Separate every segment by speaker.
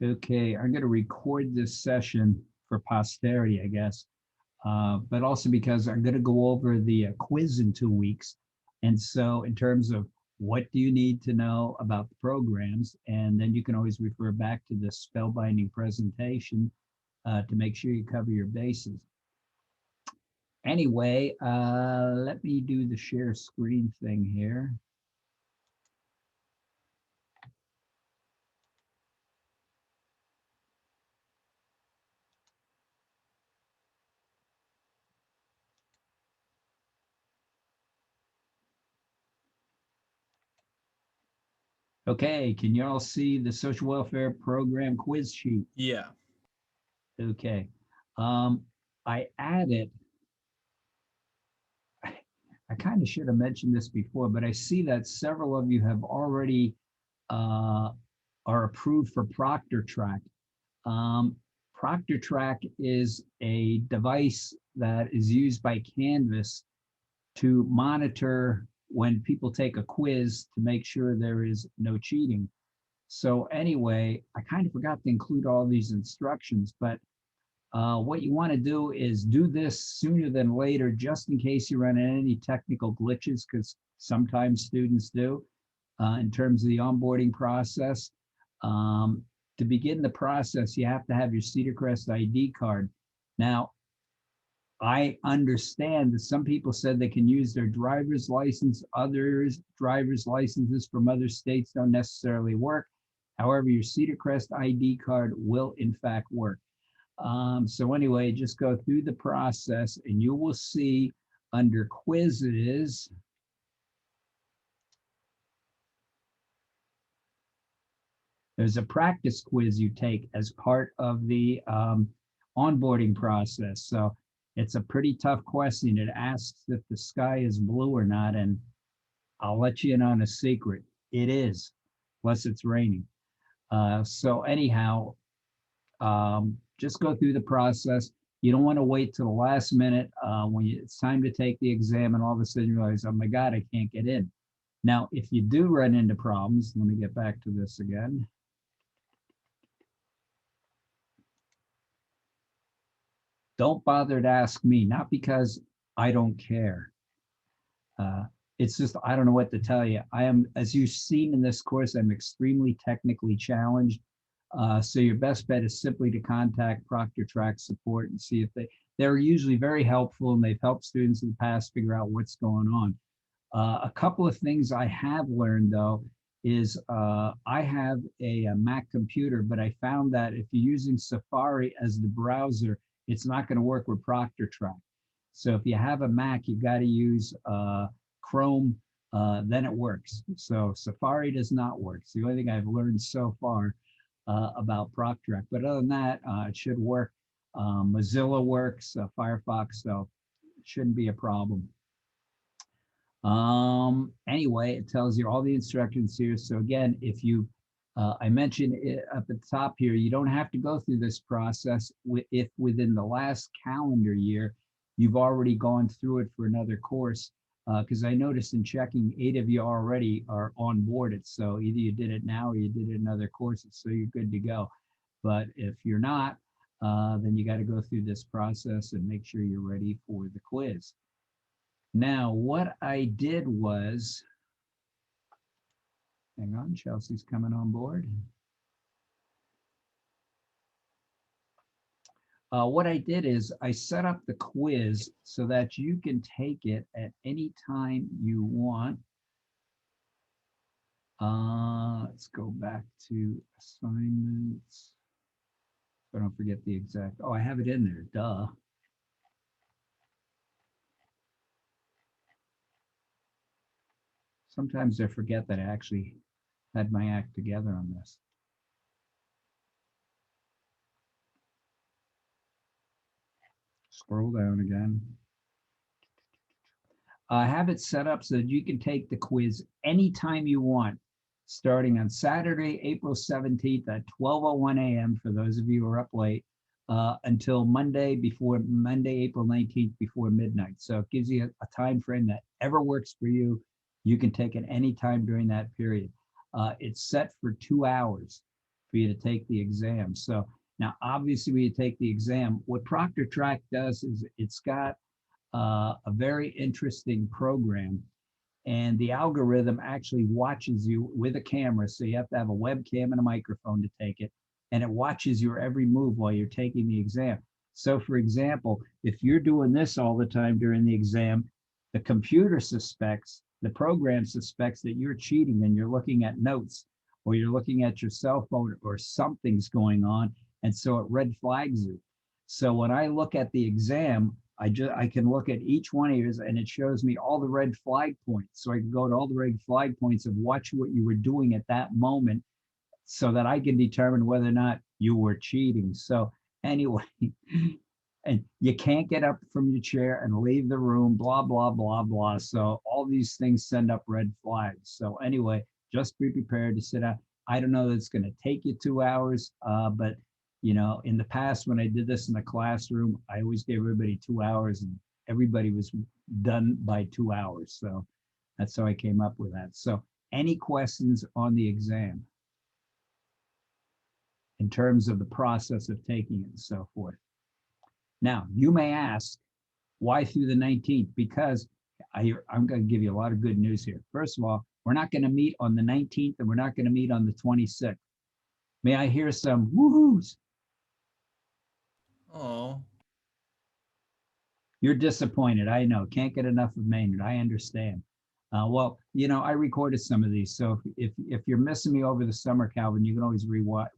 Speaker 1: Okay, I'm going to record this session for posterity, I guess, but also because I'm going to go over the quiz in 2 weeks. And so in terms of what do you need to know about the programs, and then you can always refer back to the spellbinding presentation to make sure you cover your bases. Anyway, let me do the share screen thing here. Okay, can you all see the social welfare program quiz sheet?
Speaker 2: Yeah.
Speaker 1: Okay. Um, I added, I kind of should have mentioned this before, but I see that several of you have already uh, are approved for Proctor Track. Um, Proctor Track is a device that is used by Canvas to monitor when people take a quiz to make sure there is no cheating. So anyway, I kind of forgot to include all these instructions, but what you want to do is do this sooner than later, just in case you run into any technical glitches, because sometimes students do in terms of the onboarding process. Um, to begin the process, you have to have your Cedar Crest ID card. Now, I understand that some people said they can use their driver's license. Others, driver's licenses from other states don't necessarily work. However, your Cedar Crest ID card will in fact work. So anyway, just go through the process and you will see under quizzes, there's a practice quiz you take as part of the onboarding process. So it's a pretty tough question. It asks if the sky is blue or not. And I'll let you in on a secret. It is, unless it's raining. So anyhow, just go through the process. You don't want to wait till the last minute when it's time to take the exam and all of a sudden you realize, oh my God, I can't get in. Now, if you do run into problems, let me get back to this again. Don't bother to ask me, not because I don't care. Uh, it's just, I don't know what to tell you. I am, as you've seen in this course, I'm extremely technically challenged. So your best bet is simply to contact Proctor Track support and see if they're usually very helpful and they've helped students in the past figure out what's going on. A couple of things I have learned though is I have a Mac computer, but I found that if you're using Safari as the browser, it's not going to work with Proctor Track. So if you have a Mac, you've got to use Chrome, then it works. So Safari does not work. It's the only thing I've learned so far about Proctor. But other than that, it should work. Mozilla works, Firefox, so it shouldn't be a problem. Anyway, it tells you all the instructions here. So again, if you, I mentioned it at the top here, you don't have to go through this process if within the last calendar year, you've already gone through it for another course. Because I noticed in checking, 8 of you already are onboarded. So either you did it now or you did it in other courses, so you're good to go. But if you're not, then you got to go through this process and make sure you're ready for the quiz. Now, what I did was, hang on, Chelsea's coming on board. What I did is I set up the quiz so that you can take it at any time you want. Let's go back to assignments. So I don't forget the exact, oh, I have it in there, duh. Sometimes I forget that I actually had my act together on this. Scroll down again. Have it set up so that you can take the quiz anytime you want, starting on Saturday, April 17th at 12:01 a.m. for those of you who are up late, until Monday, April 19th before midnight. So it gives you a time frame that ever works for you. You can take it anytime during that period. It's set for 2 hours for you to take the exam. So now, obviously, when you take the exam, what Proctor Track does is it's got a very interesting program, and the algorithm actually watches you with a camera. So you have to have a webcam and a microphone to take it, and it watches your every move while you're taking the exam. So, for example, if you're doing this all the time during the exam, the computer suspects, the program suspects that you're cheating and you're looking at notes or you're looking at your cell phone or something's going on. And so it red flags you. So when I look at the exam, I can look at each one of yours and it shows me all the red flag points. So I can go to all the red flag points and watch what you were doing at that moment so that I can determine whether or not you were cheating. So anyway, and you can't get up from your chair and leave the room, blah, blah, blah, blah. So all these things send up red flags. So anyway, just be prepared to sit out. I don't know that it's going to take you 2 hours, but you know, in the past, when I did this in the classroom, I always gave everybody 2 hours and everybody was done by 2 hours. So that's how I came up with that. So any questions on the exam in terms of the process of taking it and so forth? Now, you may ask, why through the 19th? Because I'm going to give you a lot of good news here. First of all, we're not going to meet on the 19th and we're not going to meet on the 26th. May I hear some woohoos?
Speaker 2: Oh,
Speaker 1: You're disappointed. I know. Can't get enough of Maynard. I understand. Well, you know, I recorded some of these. So if you're missing me over the summer, Calvin, you can always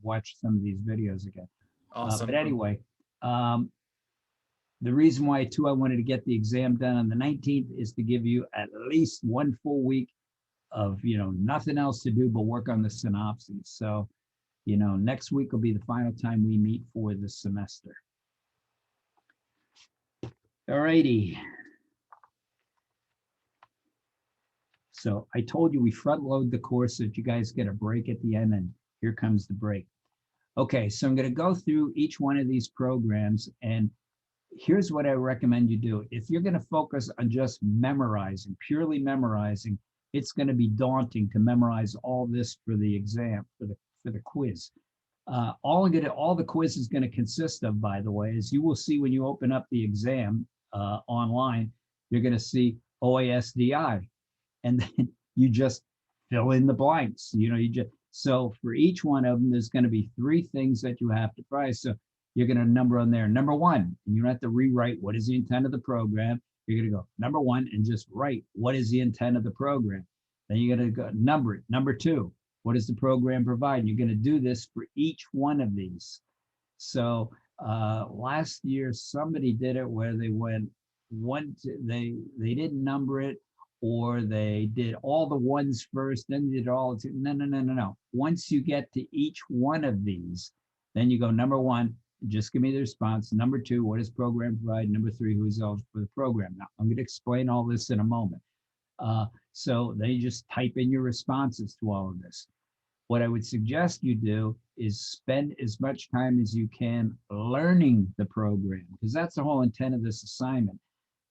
Speaker 1: watch some of these videos again. But
Speaker 2: awesome.
Speaker 1: anyway, um, the reason why too I wanted to get the exam done on the 19th is to give you at least 1 full week of, you know, nothing else to do but work on the synopses. So, you know, next week will be the final time we meet for the semester. All righty. So I told you we front load the course so that you guys get a break at the end, and here comes the break. Okay, so I'm going to go through each one of these programs, and here's what I recommend you do. If you're going to focus on just memorizing, purely memorizing, it's going to be daunting to memorize all this for the exam, for the quiz. All the quiz is going to consist of, by the way, is you will see when you open up the exam online, you're going to see OASDI, and then you just fill in the blanks. You know, you just so for each one of them, there's going to be 3 things that you have to price. So you're going to number on there. Number 1, and you don't have to rewrite what is the intent of the program. You're going to go number 1 and just write what is the intent of the program. Then you're going to go number it. Number 2, what does the program provide? You're going to do this for each one of these. So last year somebody did it where they went they didn't number it, or they did all the ones first, then did all two. No. Once you get to each one of these, then you go number 1, just give me the response. Number 2, what does program provide? Number 3, who is eligible for the program? Now, I'm going to explain all this in a moment. So then you just type in your responses to all of this. What I would suggest you do is spend as much time as you can learning the program, because that's the whole intent of this assignment.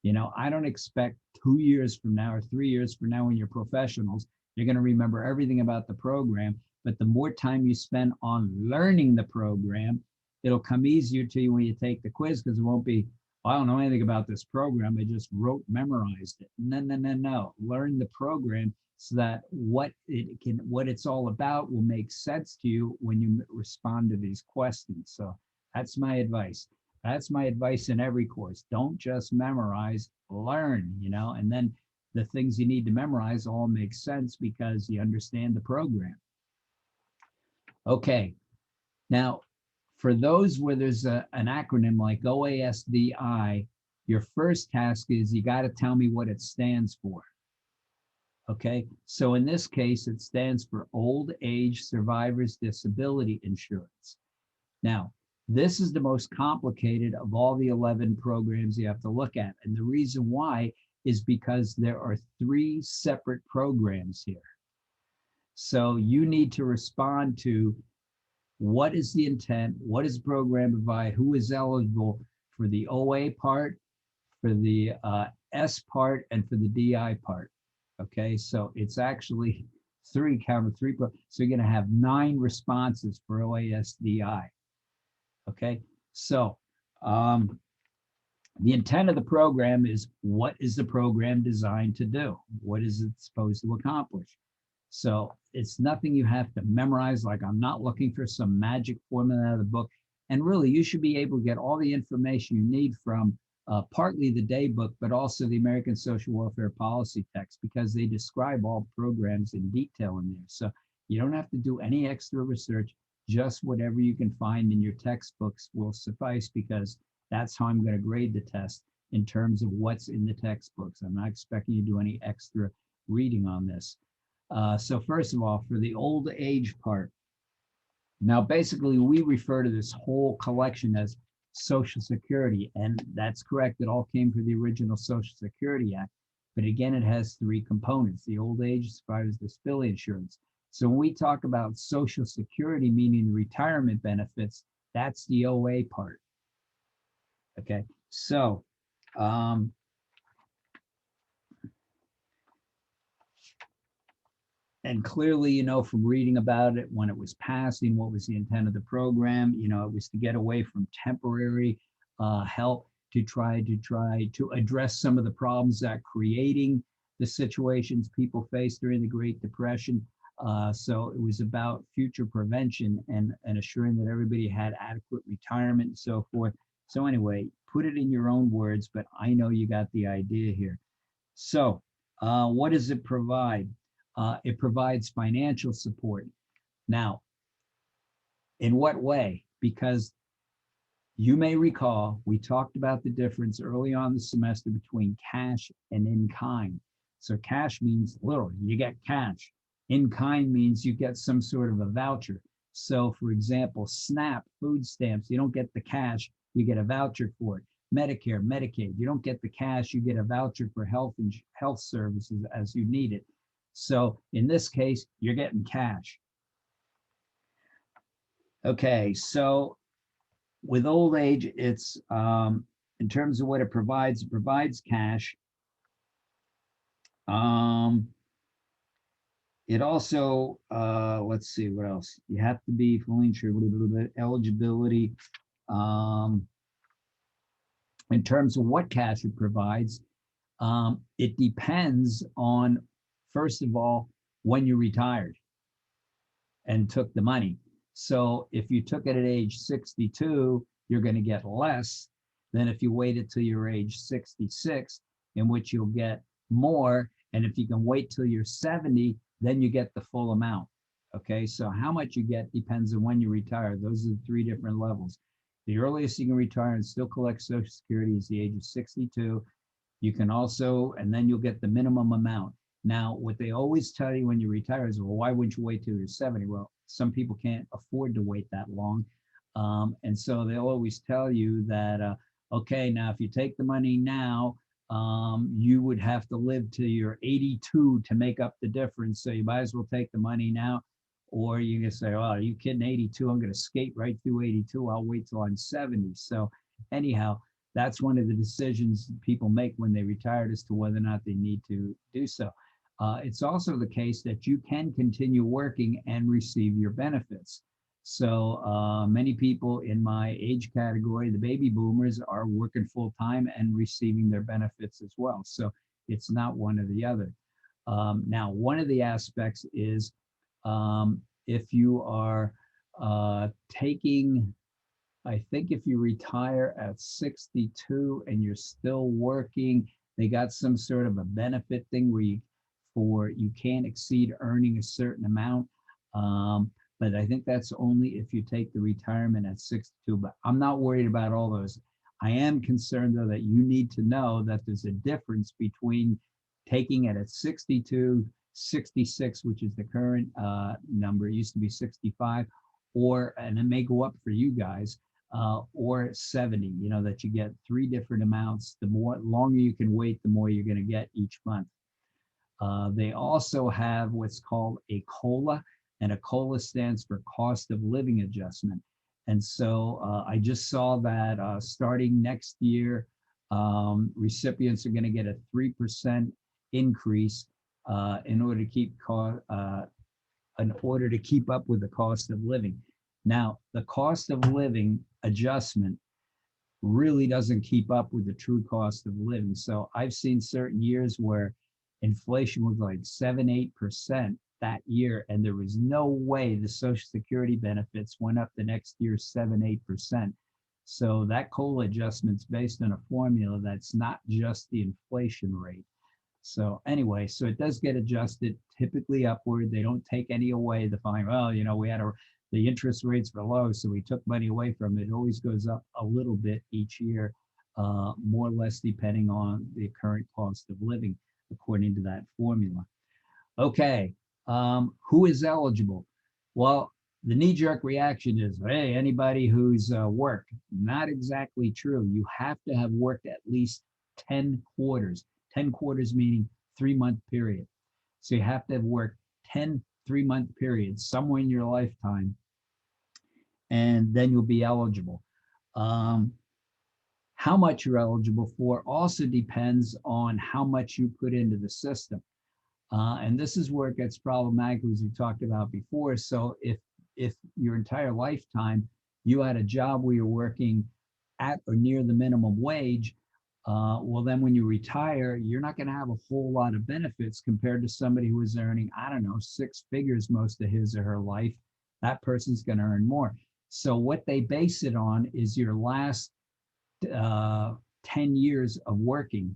Speaker 1: You know, I don't expect 2 years from now or 3 years from now when you're professionals, you're going to remember everything about the program. But the more time you spend on learning the program, it'll come easier to you when you take the quiz, because it won't be, I don't know anything about this program. I just memorized it. No. Learn the program so that what it's all about will make sense to you when you respond to these questions. So that's my advice. That's my advice in every course. Don't just memorize, learn, you know, and then the things you need to memorize all make sense because you understand the program. Okay, now for those where there's an acronym like OASDI, your first task is you got to tell me what it stands for. Okay, so in this case, it stands for Old Age Survivors Disability Insurance. Now, this is the most complicated of all the 11 programs you have to look at. And the reason why is because there are 3 separate programs here. So you need to respond to what is the intent, what is the program provide, who is eligible for the OA part, for the S part, and for the DI part. Okay, so it's actually three, count of three. So you're going to have 9 responses for OASDI. Okay. So the intent of the program is, what is the program designed to do? What is it supposed to accomplish? So it's nothing you have to memorize. Like, I'm not looking for some magic formula out of the book. And really, you should be able to get all the information you need from partly the day book, but also the American Social Welfare Policy text, because they describe all programs in detail in there. So you don't have to do any extra research. Just whatever you can find in your textbooks will suffice, because that's how I'm going to grade the test, in terms of what's in the textbooks. I'm not expecting you to do any extra reading on this. So first of all, for the old age part, now basically we refer to this whole collection as Social Security, and that's correct. It all came from the original Social Security Act, but again, it has 3 components: the old age, survivors disability insurance. So when we talk about Social Security, meaning retirement benefits, that's the OA part. Okay, so and clearly, you know, from reading about it when it was passing, what was the intent of the program? You know, it was to get away from temporary help, to try to address some of the problems that creating the situations people faced during the Great Depression. So it was about future prevention and assuring that everybody had adequate retirement and so forth. So anyway, put it in your own words, but I know you got the idea here. So what does it provide? It provides financial support. Now, in what way? Because you may recall, we talked about the difference early on the semester between cash and in kind. So cash means literally, you get cash. In kind means you get some sort of a voucher. So for example, SNAP, food stamps, you don't get the cash, you get a voucher for it. Medicare, Medicaid, you don't get the cash, you get a voucher for health and health services as you need it. So in this case, you're getting cash. Okay, so with old age, it's in terms of what it provides cash. It also, let's see, what else? You have to be fully insured, a little bit eligibility. In terms of what cash it provides, it depends on, first of all, when you retired and took the money. So if you took it at age 62, you're going to get less than if you waited till you're age 66, in which you'll get more. And if you can wait till you're 70, then you get the full amount. Okay, so how much you get depends on when you retire. Those are the 3 different levels. The earliest you can retire and still collect Social Security is the age of 62. You can also, and then you'll get the minimum amount. Now, what they always tell you when you retire is, well, why wouldn't you wait till you're 70? Well, some people can't afford to wait that long. And so they'll always tell you that, okay, now if you take the money now, you would have to live till you're 82 to make up the difference. So you might as well take the money now. Or you can say, oh, are you kidding? 82, I'm going to skate right through 82. I'll wait till I'm 70. So anyhow, that's one of the decisions people make when they retire as to whether or not they need to do so. It's also the case that you can continue working and receive your benefits. So many people in my age category, the baby boomers, are working full time and receiving their benefits as well. So it's not one or the other. Now, one of the aspects is if you are taking, I think if you retire at 62 and you're still working, they got some sort of a benefit thing where you can't exceed earning a certain amount. But I think that's only if you take the retirement at 62. But I'm not worried about all those. I am concerned, though, that you need to know that there's a difference between taking it at 62, 66, which is the current number. It used to be 65, and it may go up for you guys, or 70, you know, that you get 3 different amounts. The longer you can wait, the more you're going to get each month. They also have what's called a COLA, and a COLA stands for cost of living adjustment. And so I just saw that starting next year, recipients are going to get a 3% increase in order to keep in order to keep up with the cost of living. Now, the cost of living adjustment really doesn't keep up with the true cost of living. So I've seen certain years where inflation was like 7, 8% that year, and there was no way the Social Security benefits went up the next year 7, 8%. So that COLA adjustment's based on a formula that's not just the inflation rate. So anyway, so it does get adjusted, typically upward. They don't take any away. The fine, well, we had the interest rates were low, so we took money away from it. It always goes up a little bit each year, more or less depending on the current cost of living, according to that formula. Okay, who is eligible? Well, the knee-jerk reaction is, hey, anybody who's worked. Not exactly true. You have to have worked at least 10 quarters. 10 quarters meaning 3-month period. So you have to have worked 10 3-month periods somewhere in your lifetime, and then you'll be eligible. How much you're eligible for also depends on how much you put into the system. And this is where it gets problematic, as we talked about before. So if your entire lifetime you had a job where you're working at or near the minimum wage, well, then when you retire, you're not going to have a whole lot of benefits compared to somebody who is earning, I don't know, 6 figures most of his or her life. That person's going to earn more. So what they base it on is your last 10 years of working.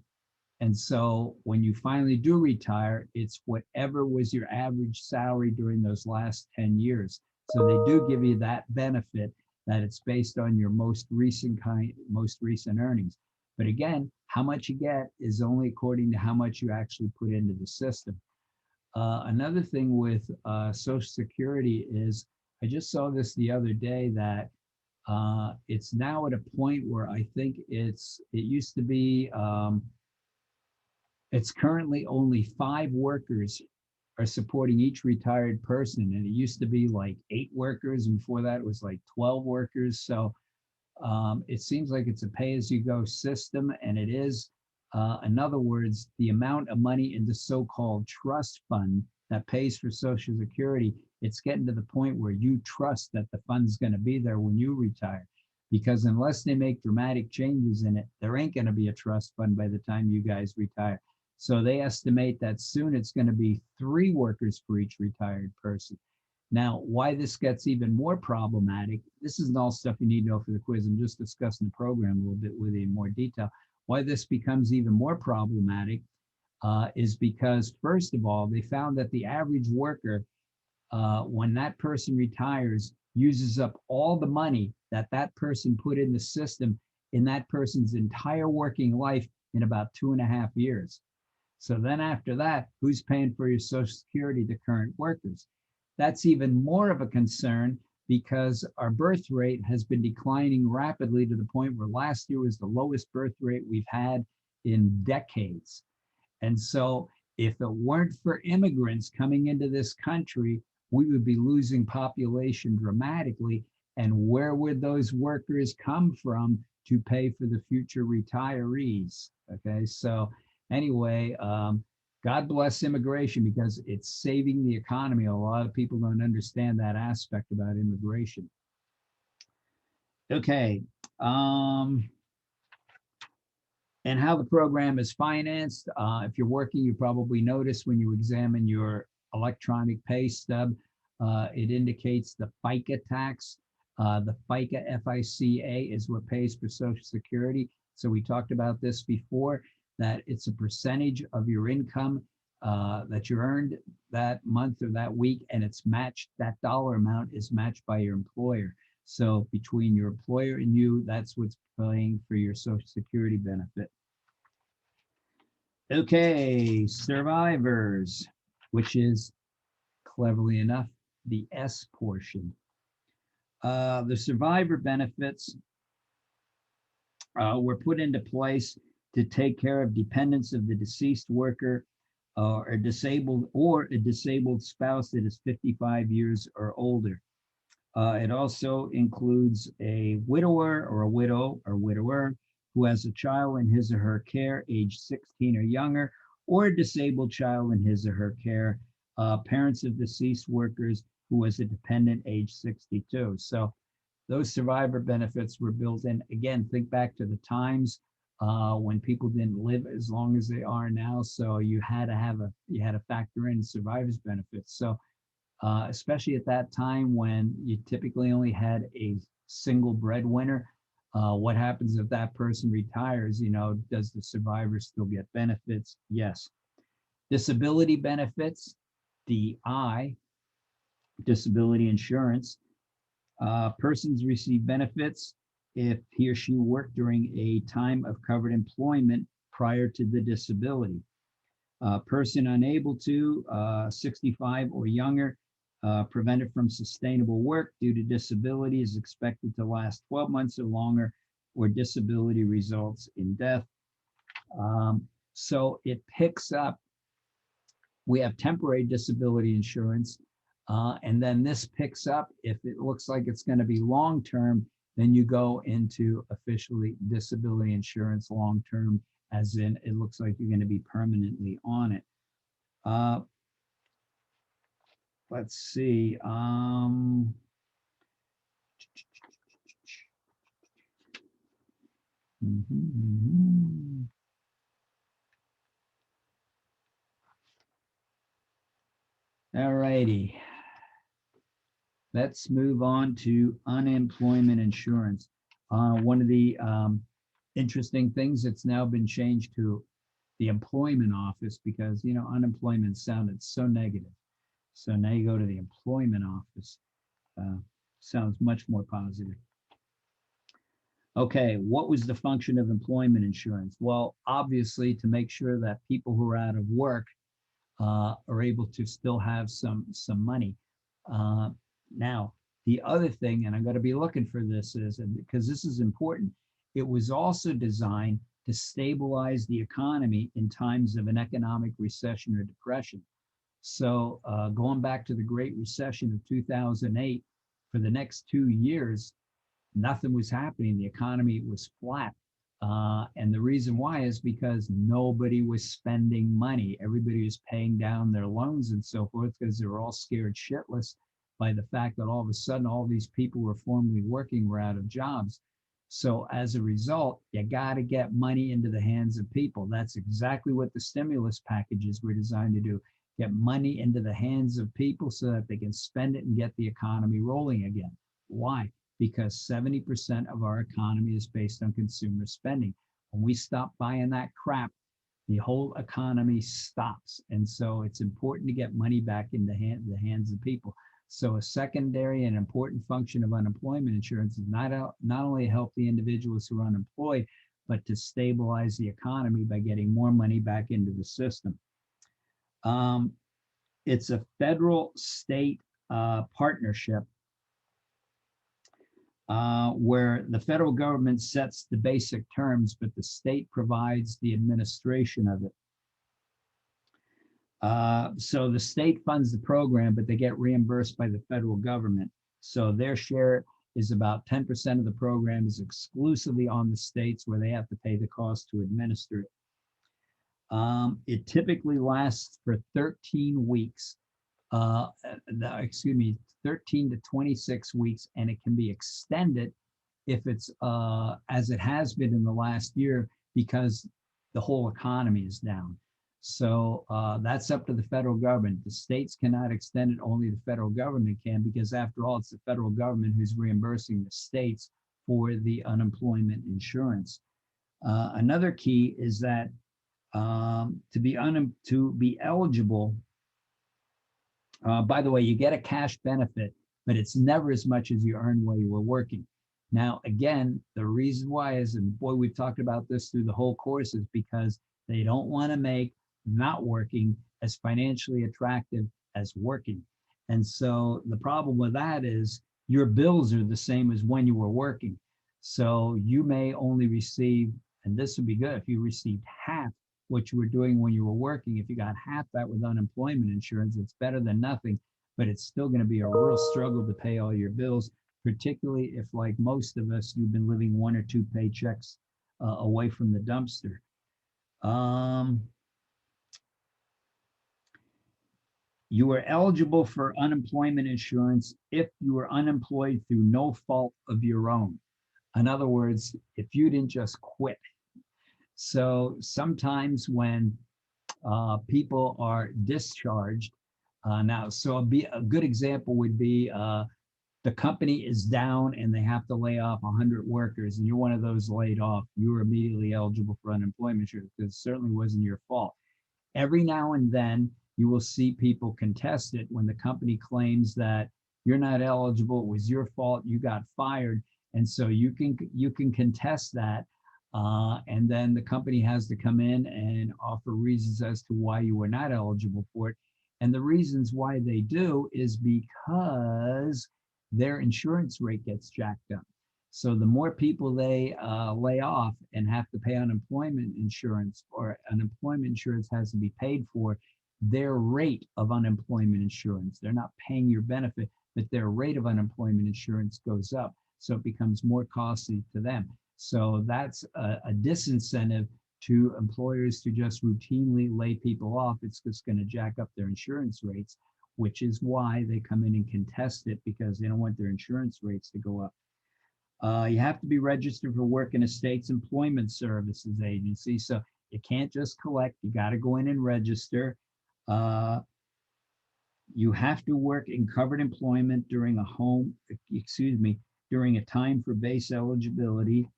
Speaker 1: And so when you finally do retire, it's whatever was your average salary during those last 10 years. So they do give you that benefit that it's based on your most recent earnings. But again, how much you get is only according to how much you actually put into the system. Another thing with Social Security is, I just saw this the other day, that it's now at a point where I think it used to be, it's currently only 5 workers are supporting each retired person. And it used to be like 8 workers. And before that, it was like 12 workers. So it seems like it's a pay-as-you-go system, and it is. In other words, the amount of money in the so-called trust fund that pays for Social Security, it's getting to the point where you trust that the fund's going to be there when you retire. Because unless they make dramatic changes in it, there ain't going to be a trust fund by the time you guys retire. So they estimate that soon it's going to be 3 workers for each retired person. Now, why this gets even more problematic, this isn't all stuff you need to know for the quiz. I'm just discussing the program a little bit with you in more detail. Why this becomes even more problematic is because, first of all, they found that the average worker, when that person retires, uses up all the money that that person put in the system in that person's entire working life in about 2.5 years. So then after that, who's paying for your Social Security? The current workers. That's even more of a concern because our birth rate has been declining rapidly to the point where last year was the lowest birth rate we've had in decades. And so if it weren't for immigrants coming into this country, we would be losing population dramatically. And where would those workers come from to pay for the future retirees? Okay, so anyway, God bless immigration because it's saving the economy. A lot of people don't understand that aspect about immigration. Okay. And how the program is financed. If you're working, you probably notice when you examine your electronic pay stub, it indicates the FICA tax. The FICA, F-I-C-A, is what pays for Social Security. So we talked about this before, that it's a percentage of your income that you earned that month or that week, and it's matched, that dollar amount is matched by your employer. So between your employer and you, that's what's paying for your Social Security benefit. Okay, survivors, which is, cleverly enough, the S portion. The survivor benefits were put into place to take care of dependents of the deceased worker or a disabled spouse that is 55 years or older. It also includes a widower or a widow or widower who has a child in his or her care age 16 or younger, or a disabled child in his or her care parents of deceased workers who was a dependent age 62. So those survivor benefits were built in. Again, think back to the times when people didn't live as long as they are now. So you had to factor in survivors benefits. So especially at that time when you typically only had a single breadwinner, what happens if that person retires? Does the survivor still get benefits? Yes. Disability benefits, DI, disability insurance. Persons receive benefits if he or she worked during a time of covered employment prior to the disability. Person unable to, 65 or younger, prevented from sustainable work due to disability is expected to last 12 months or longer, or disability results in death. So it picks up. We have temporary disability insurance, and then this picks up. If it looks like it's going to be long-term, then you go into officially disability insurance long-term, as in it looks like you're going to be permanently on it. Let's see. All righty. Let's move on to unemployment insurance. One of the interesting things that's now been changed to the employment office, because unemployment sounded so negative. So now you go to the employment office. Sounds much more positive. Okay, what was the function of employment insurance? Well, obviously to make sure that people who are out of work are able to still have some money. Now, the other thing, and I'm going to be looking for this, is, and because this is important, it was also designed to stabilize the economy in times of an economic recession or depression. So going back to the Great Recession of 2008, for the next 2 years, nothing was happening. The economy was flat. And the reason why is because nobody was spending money. Everybody was paying down their loans and so forth because they were all scared shitless by the fact that all of a sudden all these people who were formerly working were out of jobs. So as a result, you got to get money into the hands of people. That's exactly what the stimulus packages were designed to do. Get money into the hands of people so that they can spend it and get the economy rolling again. Why? Because 70% of our economy is based on consumer spending. When we stop buying that crap, the whole economy stops. And so it's important to get money back in the hands of people. So a secondary and important function of unemployment insurance is not only help the individuals who are unemployed, but to stabilize the economy by getting more money back into the system. It's a federal-state partnership where the federal government sets the basic terms, but the state provides the administration of it. So the state funds the program, but they get reimbursed by the federal government. So their share is about 10% of the program is exclusively on the states, where they have to pay the cost to administer it. It typically lasts for 13 weeks. 13 to 26 weeks, and it can be extended if it's as it has been in the last year, because the whole economy is down. So that's up to the federal government. The states cannot extend it, only the federal government can, because after all, it's the federal government who's reimbursing the states for the unemployment insurance. Another key is that to be eligible, by the way, you get a cash benefit, but it's never as much as you earn while you were working. Now, again, the reason why is, and boy, we've talked about this through the whole course, is because they don't want to make not working as financially attractive as working. And so the problem with that is your bills are the same as when you were working. So you may only receive, and this would be good if you received half what you were doing when you were working. If you got half that with unemployment insurance, it's better than nothing, but it's still going to be a real struggle to pay all your bills, particularly if, like most of us, you've been living 1 or 2 paychecks away from the dumpster. You are eligible for unemployment insurance if you were unemployed through no fault of your own. In other words, if you didn't just quit. So sometimes when people are discharged, now, so a good example would be the company is down and they have to lay off 100 workers and you're one of those laid off, you are immediately eligible for unemployment insurance because it certainly wasn't your fault. Every now and then you will see people contest it when the company claims that you're not eligible, it was your fault, you got fired. And so you can contest that. And then the company has to come in and offer reasons as to why you were not eligible for it. And the reasons why they do is because their insurance rate gets jacked up. So the more people they lay off and have to pay unemployment insurance, or unemployment insurance has to be paid for, their rate of unemployment insurance, they're not paying your benefit, but their rate of unemployment insurance goes up. So it becomes more costly to them. So that's a disincentive to employers to just routinely lay people off. It's just going to jack up their insurance rates, which is why they come in and contest it, because they don't want their insurance rates to go up. You have to be registered for work in a state's employment services agency. So you can't just collect, you got to go in and register. You have to work in covered employment during during a time for base eligibility.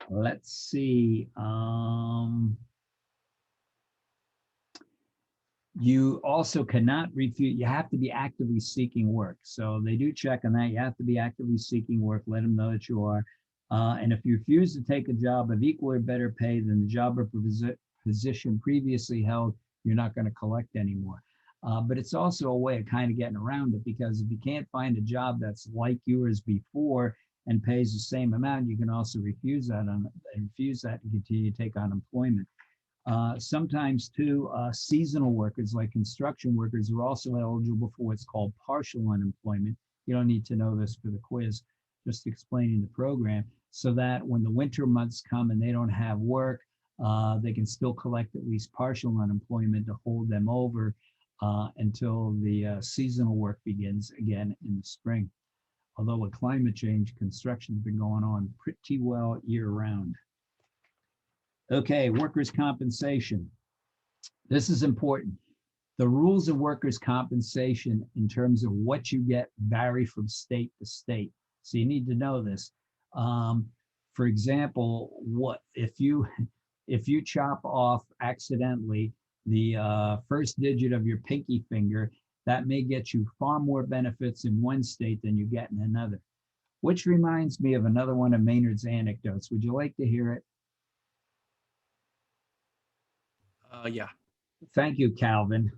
Speaker 1: Let's see. You also cannot refuse, you have to be actively seeking work. So they do check on that. You have to be actively seeking work, let them know that you are. And if you refuse to take a job of equal or better pay than the job or position previously held, you're not going to collect anymore. But it's also a way of kind of getting around it, because if you can't find a job that's like yours before and pays the same amount, you can also refuse that and continue to take unemployment. Sometimes too, seasonal workers like construction workers are also eligible for what's called partial unemployment. You don't need to know this for the quiz, just explaining the program, so that when the winter months come and they don't have work, they can still collect at least partial unemployment to hold them over until the seasonal work begins again in the spring. Although with climate change, construction's been going on pretty well year round. Okay, workers' compensation. This is important. The rules of workers' compensation in terms of what you get vary from state to state. So you need to know this. For example, what if you chop off accidentally the first digit of your pinky finger, that may get you far more benefits in one state than you get in another. Which reminds me of another one of Maynard's anecdotes. Would you like to hear it?
Speaker 2: Yeah.
Speaker 1: Thank you, Calvin.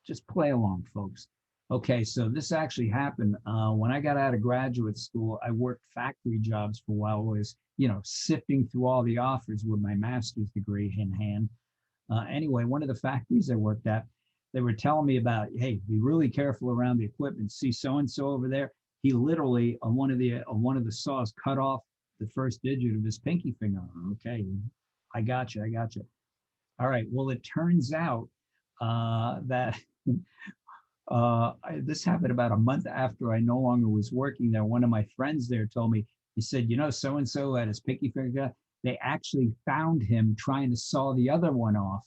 Speaker 1: Just play along, folks. Okay, so this actually happened when I got out of graduate school. I worked factory jobs for a while. I was, sifting through all the offers with my master's degree in hand. Anyway, one of the factories I worked at, they were telling me about, hey, be really careful around the equipment. See so-and-so over there? He literally on one of the saws cut off the first digit of his pinky finger. Okay, I got you. All right. Well, it turns out that this happened about a month after I no longer was working there. One of my friends there told me, he said, so-and-so had his pinky finger. They actually found him trying to saw the other one off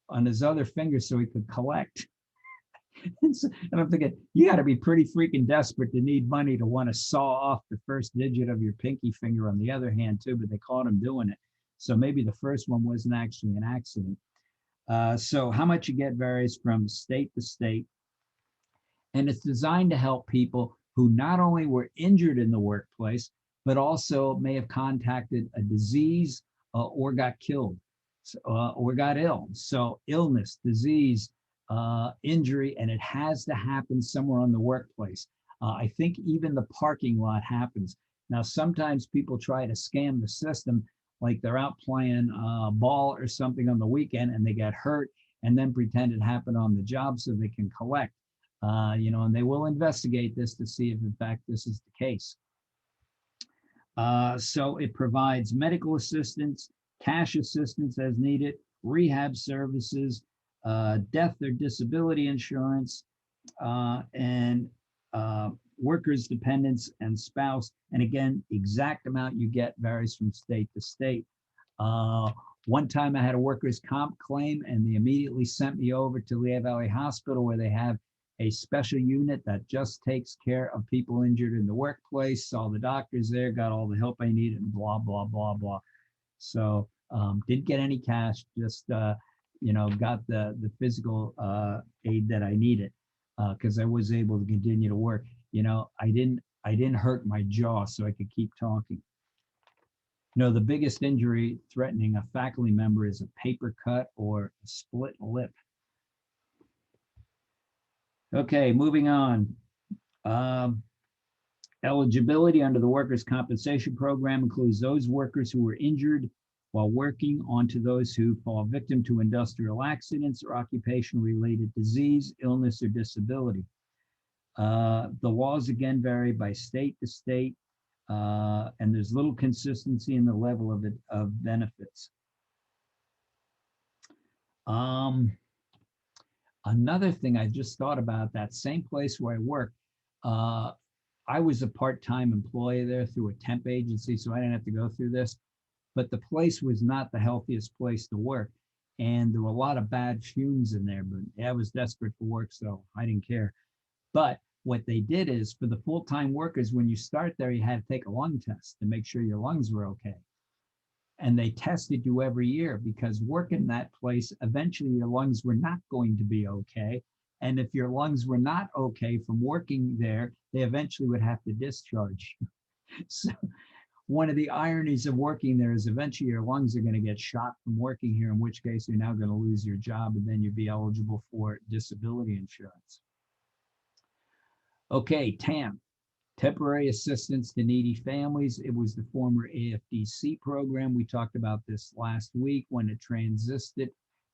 Speaker 1: on his other finger so he could collect. And I'm thinking, you got to be pretty freaking desperate to need money to want to saw off the first digit of your pinky finger on the other hand too, but they caught him doing it. So maybe the first one wasn't actually an accident. So how much you get varies from state to state. And it's designed to help people who not only were injured in the workplace, but also may have contacted a disease or got killed or got ill. So illness, disease, injury, and it has to happen somewhere on the workplace. I think even the parking lot happens. Now, sometimes people try to scam the system, like they're out playing ball or something on the weekend and they get hurt and then pretend it happened on the job so they can collect. And they will investigate this to see if in fact this is the case. So it provides medical assistance, cash assistance as needed, rehab services, death or disability insurance, and workers' dependents and spouse. And again, exact amount you get varies from state to state. Uh, One time I had a workers' comp claim and they immediately sent me over to Lehigh Valley Hospital where they have a special unit that just takes care of people injured in the workplace. Saw the doctors there, got all the help I needed, and blah, blah, blah, blah. So didn't get any cash, just got the physical aid that I needed because I was able to continue to work. I didn't hurt my jaw, so I could keep talking. The biggest injury threatening a faculty member is a paper cut or a split lip. Okay, moving on. Um, Eligibility under the workers' compensation program includes those workers who were injured while working onto those who fall victim to industrial accidents or occupation-related disease, illness, or disability. The laws again vary by state to state, and there's little consistency in the level of benefits. Another thing I just thought about, that same place where I work, I was a part-time employee there through a temp agency, so I didn't have to go through this, but the place was not the healthiest place to work. And there were a lot of bad fumes in there, but I was desperate for work, so I didn't care. But what they did is for the full-time workers, when you start there, you had to take a lung test to make sure your lungs were okay. And they tested you every year because working that place, eventually your lungs were not going to be okay. And if your lungs were not okay from working there, they eventually would have to discharge you. So one of the ironies of working there is eventually your lungs are going to get shot from working here, in which case you're now going to lose your job and then you'd be eligible for disability insurance. Okay, TAM, Temporary Assistance to Needy Families. It was the former AFDC program. We talked about this last week when it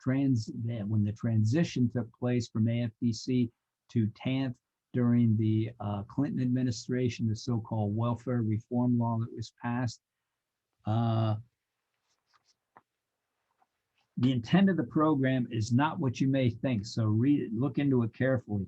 Speaker 1: when the transition took place from AFDC to TANF during the Clinton administration, the so-called welfare reform law that was passed. The intent of the program is not what you may think, so look into it carefully.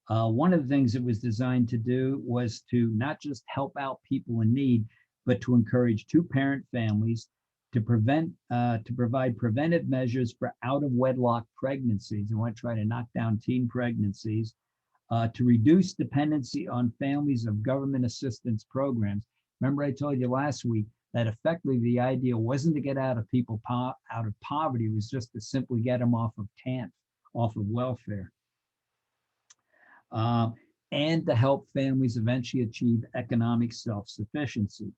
Speaker 1: One of the things it was designed to do was to not just help out people in need, but to encourage two-parent families to provide preventive measures for out-of-wedlock pregnancies. We want to try to knock down teen pregnancies, to reduce dependency on families of government assistance programs. Remember I told you last week that effectively the idea wasn't to get out of people out of poverty, it was just to simply get them off of TANF, off of welfare. And to help families eventually achieve economic self-sufficiency.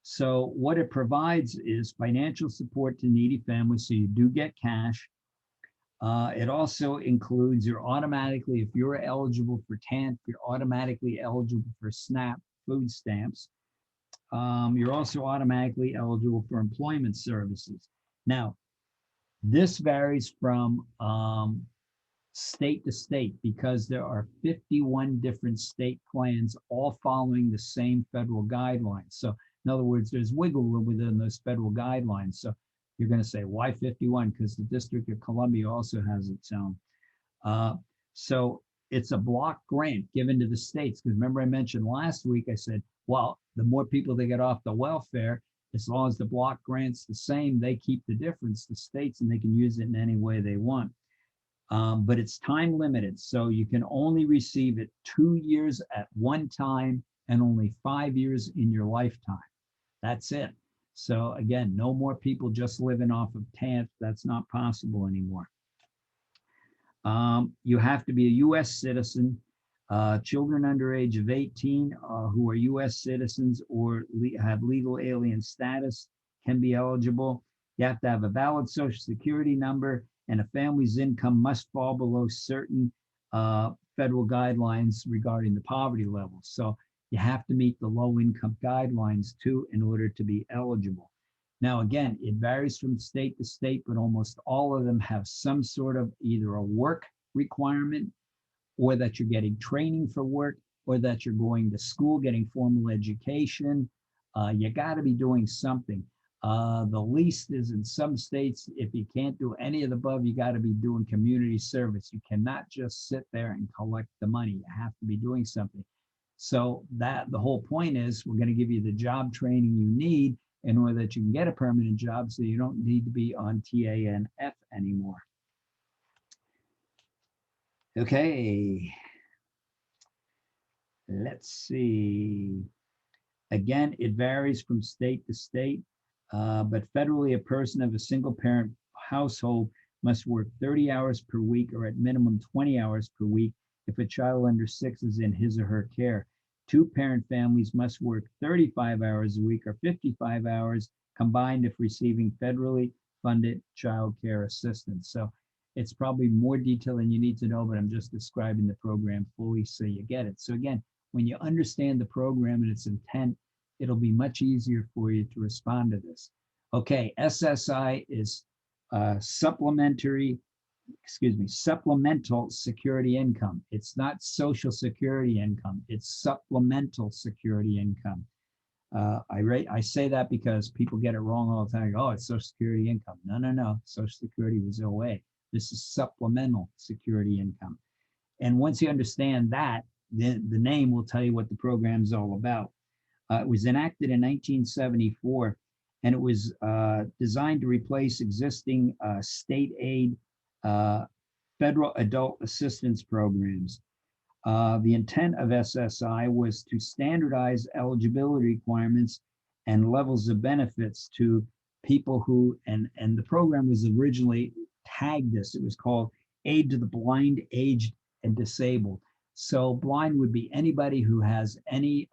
Speaker 1: So what it provides is financial support to needy families, so you do get cash. It also includes, if you're eligible for TANF, you're automatically eligible for SNAP food stamps. You're also automatically eligible for employment services. Now, this varies from state to state because there are 51 different state plans all following the same federal guidelines. So in other words, there's wiggle room within those federal guidelines. So you're going to say, why 51? Because the District of Columbia also has its own. So it's a block grant given to the states. Because remember I mentioned last week, I said, well, the more people they get off the welfare, as long as the block grant's the same, they keep the difference, the states, and they can use it in any way they want. But it's time limited. So you can only receive it 2 years at one time and only 5 years in your lifetime. That's it. So again, no more people just living off of TANF. That's not possible anymore. You have to be a U.S. citizen. Children under age of 18 who are U.S. citizens or have legal alien status can be eligible. You have to have a valid Social Security number, and a family's income must fall below certain federal guidelines regarding the poverty level. So you have to meet the low income guidelines too in order to be eligible. Now, again, it varies from state to state, but almost all of them have some sort of either a work requirement, or that you're getting training for work, or that you're going to school, getting formal education. You got to be doing something. The least is in some states, if you can't do any of the above, you got to be doing community service. You cannot just sit there and collect the money. You have to be doing something. So that the whole point is we're going to give you the job training you need in order that you can get a permanent job so you don't need to be on TANF anymore. Okay. Let's see. Again, it varies from state to state, but federally, a person of a single parent household must work 30 hours per week or at minimum 20 hours per week if a child under 6 is in his or her care. Two-parent families must work 35 hours a week or 55 hours combined if receiving federally funded child care assistance. So it's probably more detail than you need to know, but I'm just describing the program fully so you get it. So again, when you understand the program and its intent, it'll be much easier for you to respond to this. Okay, SSI is supplemental security income. It's not social security income, it's supplemental security income. I say that because people get it wrong all the time. Oh, it's social security income. No, no, no. Social security was OA. This is supplemental security income. And once you understand that, the name will tell you what the program is all about. It was enacted in 1974, and it was designed to replace existing state aid federal adult assistance programs. The intent of SSI was to standardize eligibility requirements and levels of benefits to people who, and the program was originally tagged this. It was called Aid to the Blind, Aged, and Disabled. So blind would be anybody who has any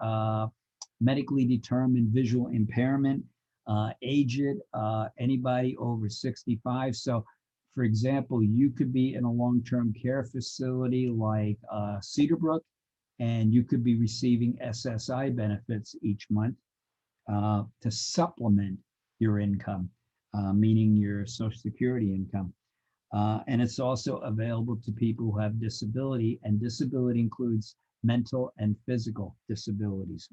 Speaker 1: medically determined visual impairment, aged, anybody over 65. So for example, you could be in a long-term care facility like Cedarbrook, and you could be receiving SSI benefits each month to supplement your income, meaning your Social Security income. And it's also available to people who have disability, and disability includes mental and physical disabilities.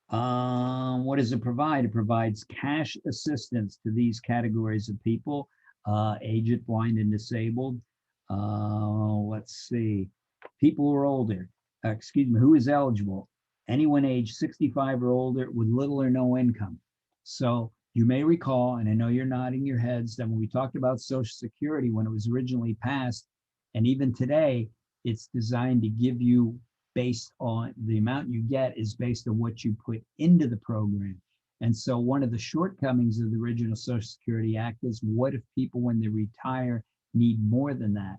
Speaker 1: What does it provide? It provides cash assistance to these categories of people, aged, blind, and disabled. Let's see, people who are older, who is eligible? Anyone age 65 or older with little or no income. So you may recall, and I know you're nodding your heads, that when we talked about Social Security, when it was originally passed, and even today, it's designed to give you based on the amount you get is based on what you put into the program. And so one of the shortcomings of the original Social Security Act is what if people, when they retire, need more than that?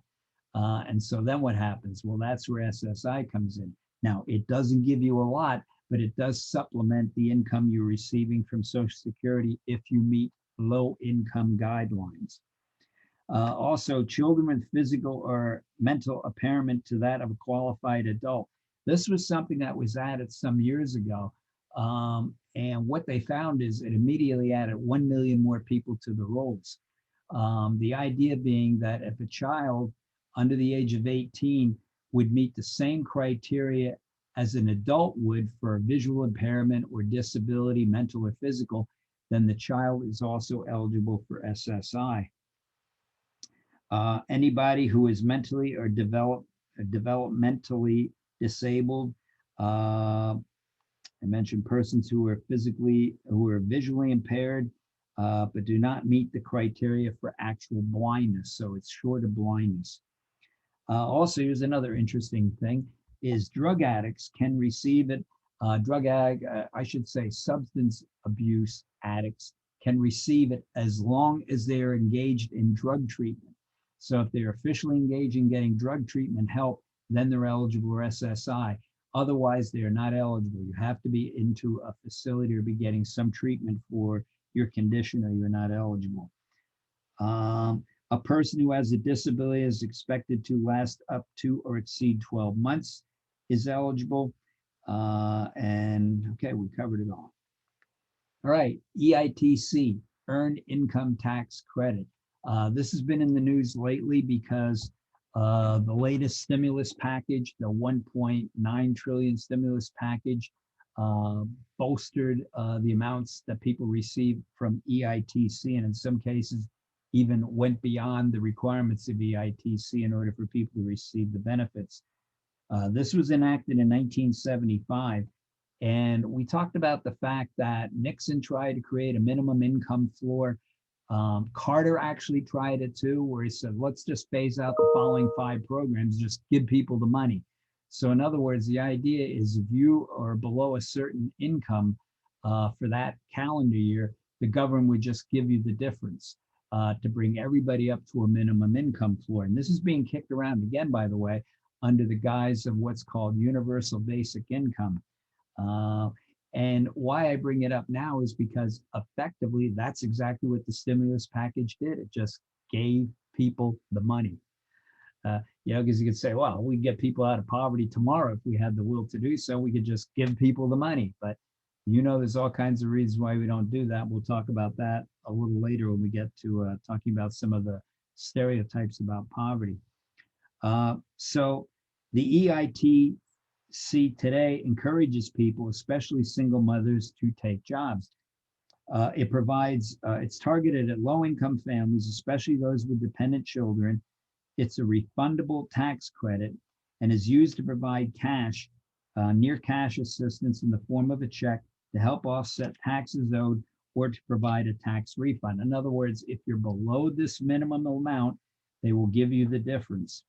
Speaker 1: And so then what happens? Well, that's where SSI comes in. Now, it doesn't give you a lot, but it does supplement the income you're receiving from Social Security if you meet low income guidelines. Also, children with physical or mental impairment to that of a qualified adult. This was something that was added some years ago. And what they found is it immediately added 1 million more people to the rolls. The idea being that if a child under the age of 18 would meet the same criteria as an adult would for visual impairment or disability, mental or physical, then the child is also eligible for SSI. Anybody who is mentally or developmentally disabled. I mentioned persons who are visually impaired, but do not meet the criteria for actual blindness. So it's short of blindness. Also, here's another interesting thing is drug addicts can receive it. I should say substance abuse addicts can receive it as long as they are engaged in drug treatment. So if they're officially engaged in getting drug treatment help, then they're eligible for SSI. Otherwise, they are not eligible. You have to be into a facility or be getting some treatment for your condition or you're not eligible. A person who has a disability is expected to last up to or exceed 12 months is eligible. And okay, we covered it all. All right, EITC, Earned Income Tax Credit. This has been in the news lately because the latest stimulus package, the 1.9 trillion stimulus package, uh, bolstered the amounts that people receive from EITC, and in some cases even went beyond the requirements of EITC in order for people to receive the benefits. This was enacted in 1975, and we talked about the fact that Nixon tried to create a minimum income floor. Carter actually tried it too, where he said, let's just phase out the following 5 programs, just give people the money. So in other words, the idea is if you are below a certain income for that calendar year, the government would just give you the difference to bring everybody up to a minimum income floor. And this is being kicked around again, by the way, under the guise of what's called universal basic income. Uh, and why I bring it up now is because effectively that's exactly what the stimulus package did. It just gave people the money. Because you could say, well, we get people out of poverty tomorrow if we had the will to do so. We could just give people the money. But there's all kinds of reasons why we don't do that. We'll talk about that a little later when we get to talking about some of the stereotypes about poverty. So the EITC today encourages people, especially single mothers, to take jobs. It's targeted at low-income families, especially those with dependent children. It's a refundable tax credit and is used to provide near cash assistance in the form of a check to help offset taxes owed or to provide a tax refund. In other words, if you're below this minimum amount, they will give you the difference.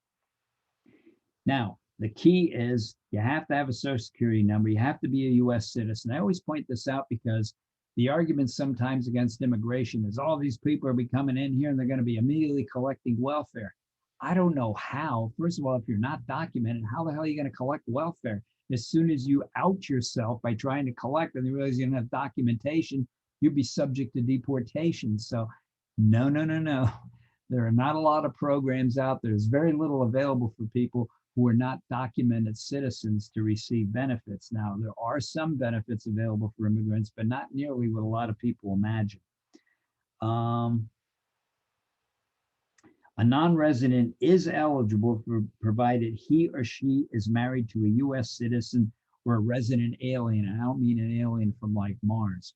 Speaker 1: Now, the key is you have to have a social security number. You have to be a US citizen. I always point this out because the argument sometimes against immigration is all these people are coming in here and they're going to be immediately collecting welfare. I don't know how. First of all, if you're not documented, how the hell are you going to collect welfare? As soon as you out yourself by trying to collect and you realize you don't have documentation, you'd be subject to deportation. So no, no, no, no. There are not a lot of programs out there. There's very little available for people who are not documented citizens to receive benefits. Now, there are some benefits available for immigrants, but not nearly what a lot of people imagine. A non-resident is eligible provided he or she is married to a US citizen or a resident alien. And I don't mean an alien from like Mars.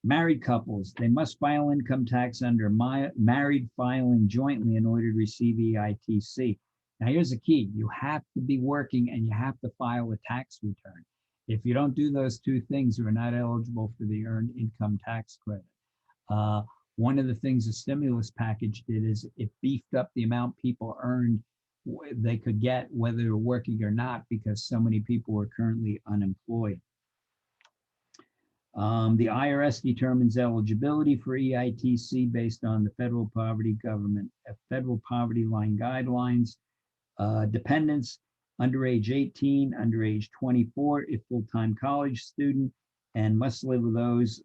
Speaker 1: Married couples, they must file income tax under married filing jointly in order to receive EITC. Now, here's the key. You have to be working and you have to file a tax return. If you don't do those 2 things, you are not eligible for the earned income tax credit. One of the things the stimulus package did is it beefed up the amount people earned they could get whether they're working or not because so many people were currently unemployed. The IRS determines eligibility for EITC based on the federal poverty line guidelines. Dependents under age 18, under age 24, if full-time college student, and must live with those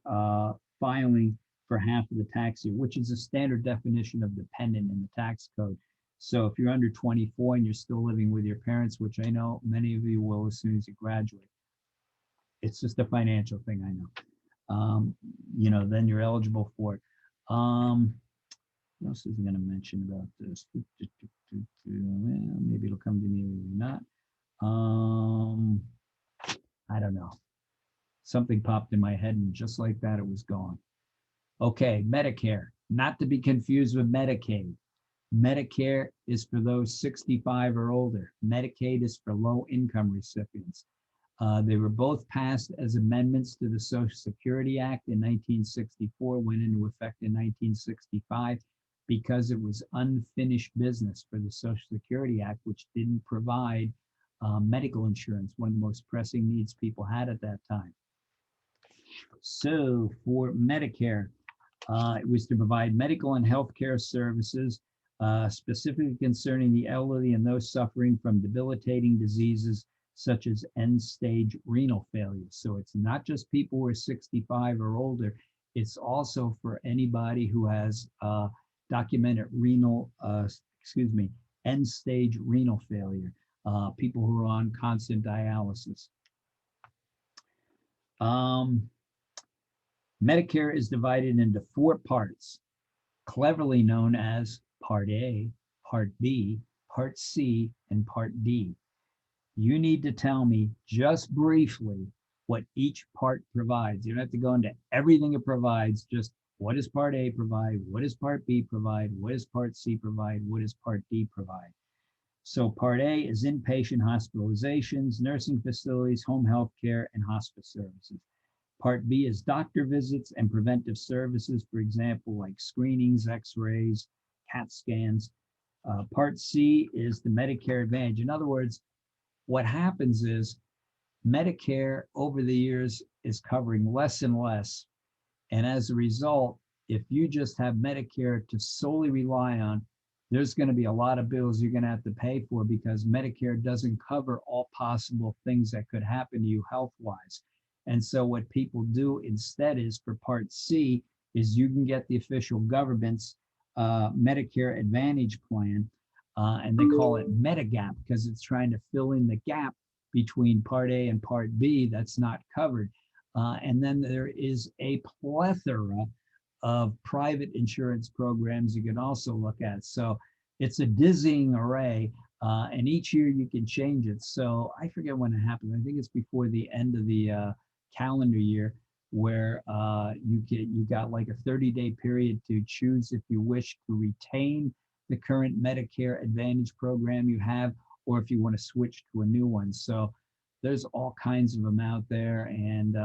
Speaker 1: filing for half of the tax year, which is a standard definition of dependent in the tax code. So if you're under 24 and you're still living with your parents, which I know many of you will as soon as you graduate, it's just a financial thing, I know. Then you're eligible for it. What else is going to mention about this? Well, maybe it'll come to me, maybe not. I don't know. Something popped in my head and just like that, it was gone. Okay, Medicare, not to be confused with Medicaid. Medicare is for those 65 or older. Medicaid is for low income recipients. They were both passed as amendments to the Social Security Act in 1964, went into effect in 1965 because it was unfinished business for the Social Security Act, which didn't provide medical insurance, one of the most pressing needs people had at that time. So for Medicare, it was to provide medical and healthcare services, specifically concerning the elderly and those suffering from debilitating diseases such as end-stage renal failure. So it's not just people who are 65 or older, it's also for anybody who has documented end-stage renal failure, people who are on constant dialysis. Medicare is divided into 4 parts, cleverly known as Part A, Part B, Part C, and Part D. you need to tell me just briefly what each part provides. You don't have to go into everything it provides, just what does Part A provide? What does Part B provide? What does Part C provide? What does Part D provide? So Part A is inpatient hospitalizations, nursing facilities, home health care, and hospice services. Part B is doctor visits and preventive services, for example, like screenings, x-rays, CAT scans. Part C is the Medicare Advantage. In other words, what happens is Medicare over the years is covering less and less. And as a result, if you just have Medicare to solely rely on, there's going to be a lot of bills you're going to have to pay for because Medicare doesn't cover all possible things that could happen to you health wise. And so what people do instead is for Part C is you can get the official government's Medicare Advantage plan, and they call it Medigap because it's trying to fill in the gap between Part A and Part B that's not covered. And then there is a plethora of private insurance programs you can also look at. So it's a dizzying array, and each year you can change it. So I forget when it happened. I think it's before the end of the calendar year, where you got like a 30-day period to choose if you wish to retain the current Medicare Advantage program you have, or if you want to switch to a new one. So there's all kinds of them out there, and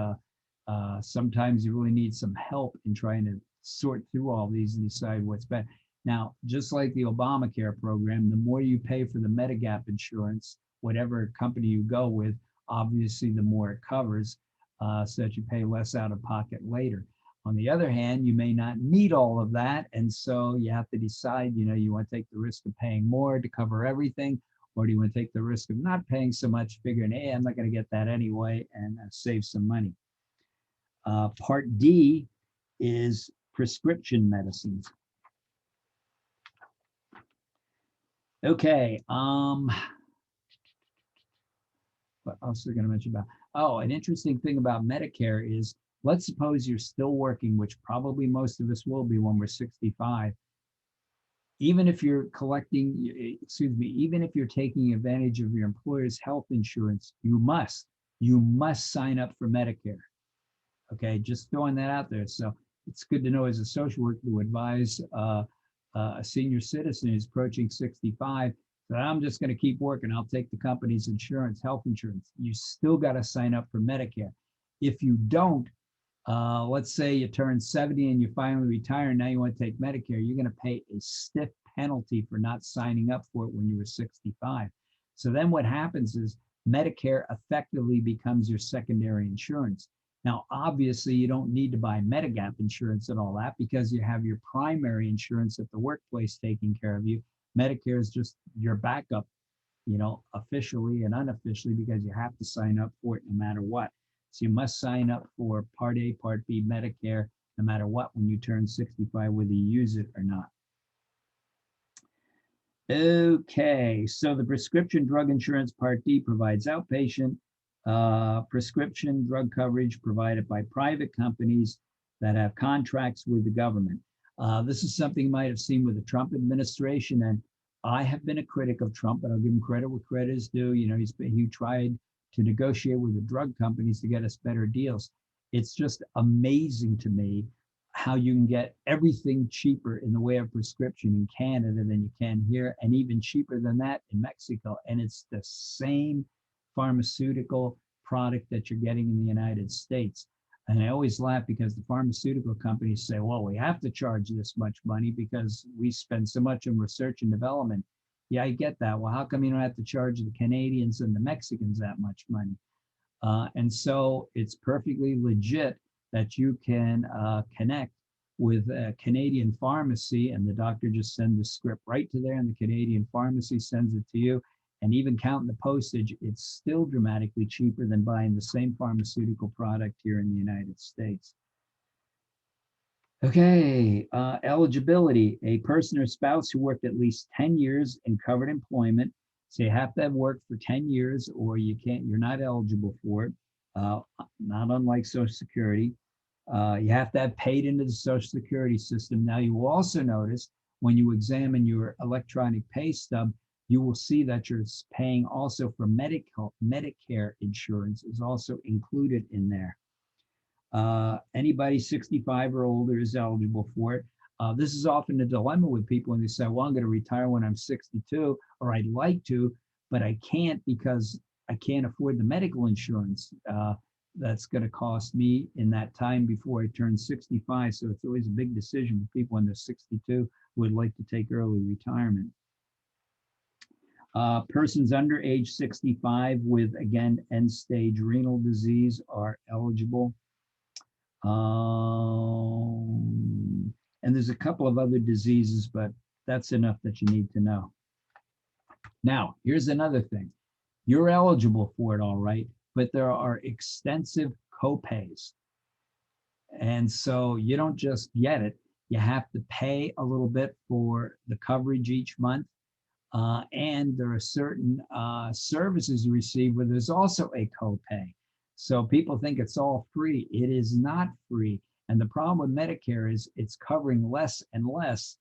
Speaker 1: sometimes you really need some help in trying to sort through all these and decide what's best. Now, just like the Obamacare program, the more you pay for the Medigap insurance, whatever company you go with, obviously the more it covers, so that you pay less out of pocket later. On the other hand, you may not need all of that, and so you have to decide, you want to take the risk of paying more to cover everything, or do you want to take the risk of not paying so much, figuring, hey, I'm not going to get that anyway, and save some money. Part D is prescription medicines. Okay, what else are we going to mention about? Oh, an interesting thing about Medicare is, let's suppose you're still working, which probably most of us will be when we're 65. Even if you're even if you're taking advantage of your employer's health insurance, you must sign up for Medicare. Okay, just throwing that out there. So it's good to know as a social worker to advise a senior citizen who's approaching 65 that I'm just going to keep working. I'll take the company's insurance, health insurance. You still got to sign up for Medicare. If you don't, let's say you turn 70 and you finally retire, and now you want to take Medicare, you're going to pay a stiff penalty for not signing up for it when you were 65. So then what happens is Medicare effectively becomes your secondary insurance. Now, obviously, you don't need to buy Medigap insurance and all that because you have your primary insurance at the workplace taking care of you. Medicare is just your backup, officially and unofficially, because you have to sign up for it no matter what. So you must sign up for Part A, Part B Medicare, no matter what, when you turn 65, whether you use it or not. Okay, so the prescription drug insurance Part D provides outpatient prescription drug coverage provided by private companies that have contracts with the government. This is something you might have seen with the Trump administration, and I have been a critic of Trump, but I'll give him credit where credit is due. He tried to negotiate with the drug companies to get us better deals. It's just amazing to me how you can get everything cheaper in the way of prescription in Canada than you can here, and even cheaper than that in Mexico. And it's the same pharmaceutical product that you're getting in the United States. And I always laugh because the pharmaceutical companies say, well, we have to charge this much money because we spend so much on research and development. Yeah, I get that. Well, how come you don't have to charge the Canadians and the Mexicans that much money? And so it's perfectly legit that you can connect with a Canadian pharmacy, and the doctor just sends the script right to there, and the Canadian pharmacy sends it to you. And even counting the postage, it's still dramatically cheaper than buying the same pharmaceutical product here in the United States. Okay, eligibility. A person or spouse who worked at least 10 years in covered employment. So you have to have worked for 10 years or you're not eligible for it, not unlike Social Security. You have to have paid into the Social Security system. Now, you will also notice when you examine your electronic pay stub, you will see that you're paying also for Medicare insurance is also included in there. Anybody 65 or older is eligible for it. This is often a dilemma with people when they say, well, I'm going to retire when I'm 62, or I'd like to, but I can't because I can't afford the medical insurance that's going to cost me in that time before I turn 65. So it's always a big decision for people when they're 62 who would like to take early retirement. Persons under age 65 with, again, end-stage renal disease are eligible. And there's a couple of other diseases, but that's enough that you need to know. Now, here's another thing. You're eligible for it, all right, but there are extensive copays. And so you don't just get it. You have to pay a little bit for the coverage each month. And there are certain services you receive where there's also a copay. So people think it's all free. It is not free. And the problem with Medicare is it's covering less and less,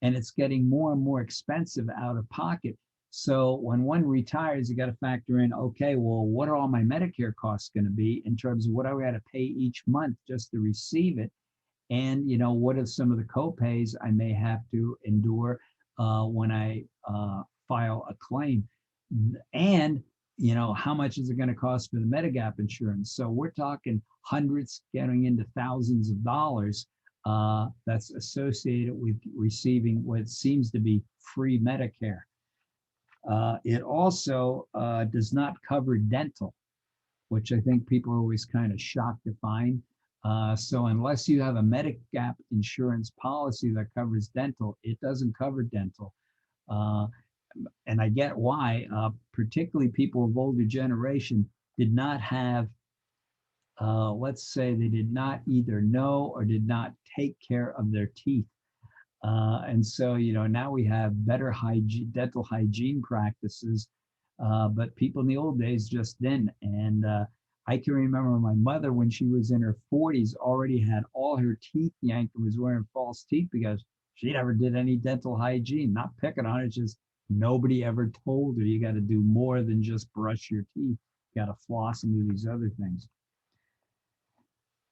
Speaker 1: and it's getting more and more expensive out of pocket. So when one retires, you got to factor in, okay, well, what are all my Medicare costs going to be in terms of what I got to pay each month just to receive it? And, what are some of the copays I may have to endure when I file a claim? And, how much is it going to cost for the Medigap insurance? So we're talking hundreds getting into thousands of dollars that's associated with receiving what seems to be free Medicare. It also does not cover dental, which I think people are always kind of shocked to find. So unless you have a Medigap insurance policy that covers dental, it doesn't cover dental. And I get why, particularly people of older generation did not have, let's say they did not either know or did not take care of their teeth. And so, now we have better dental hygiene practices, but people in the old days just didn't. And I can remember my mother, when she was in her 40s, already had all her teeth yanked and was wearing false teeth because she never did any dental hygiene. Not picking on it, just nobody ever told her you got to do more than just brush your teeth. You got to floss and do these other things.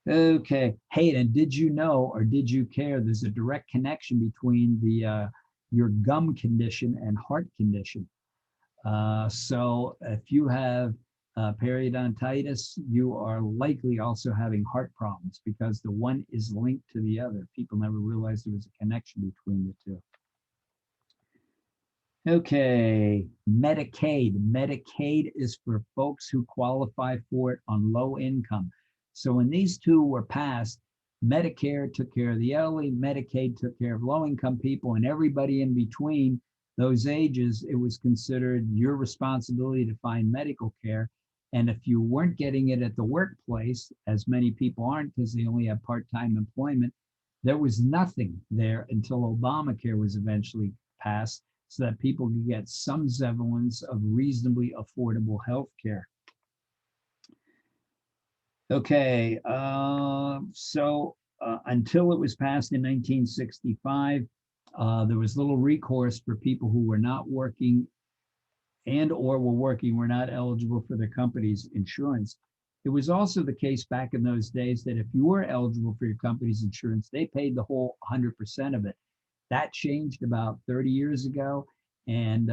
Speaker 1: Okay. Hey, and did you know, or did you care, there's a direct connection between your gum condition and heart condition. So if you have periodontitis, you are likely also having heart problems because the one is linked to the other. People never realized there was a connection between the two. Okay, Medicaid. Medicaid is for folks who qualify for it on low income. So when these two were passed, Medicare took care of the elderly, Medicaid took care of low income people, and everybody in between those ages, it was considered your responsibility to find medical care. And if you weren't getting it at the workplace, as many people aren't because they only have part-time employment, there was nothing there until Obamacare was eventually passed, so that people can get some semblance of reasonably affordable health care. Okay, so until it was passed in 1965, there was little recourse for people who were not working and or were working were not eligible for their company's insurance. It was also the case back in those days that if you were eligible for your company's insurance, they paid the whole 100% of it. That changed about 30 years ago, and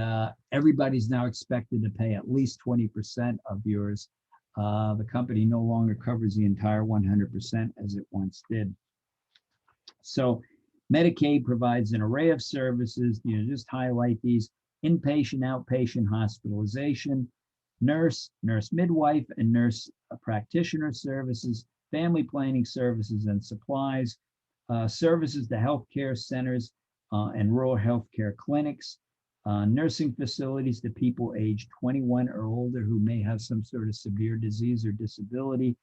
Speaker 1: everybody's now expected to pay at least 20% of yours. The company no longer covers the entire 100% as it once did. So Medicaid provides an array of services. Just highlight these: inpatient, outpatient hospitalization, nurse midwife, and nurse practitioner services, family planning services and supplies, services to healthcare centers and rural healthcare clinics, nursing facilities to people aged 21 or older who may have some sort of severe disease or disability,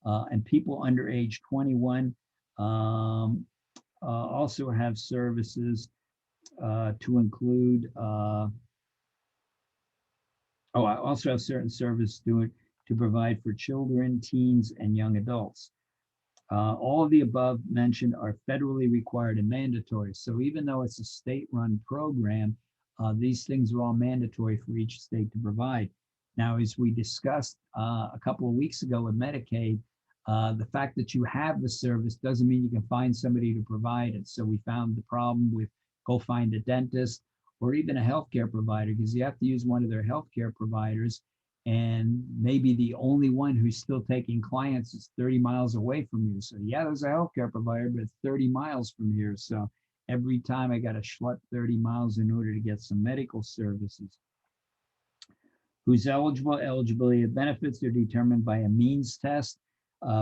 Speaker 1: and people under age 21 also have services to include, I also have certain services to provide for children, teens, and young adults. All of the above mentioned are federally required and mandatory. So even though it's a state-run program, These things are all mandatory for each state to provide. Now, as we discussed a couple of weeks ago with Medicaid, the fact that you have the service doesn't mean you can find somebody to provide it. So we found the problem with go find a dentist or even a healthcare provider, because you have to use one of their healthcare providers. And maybe the only one who's still taking clients is 30 miles away from you. So yeah, there's a healthcare provider, but it's 30 miles from here. So every time I got to schlep 30 miles in order to get some medical services. Who's eligible? Eligibility of benefits are determined by a means test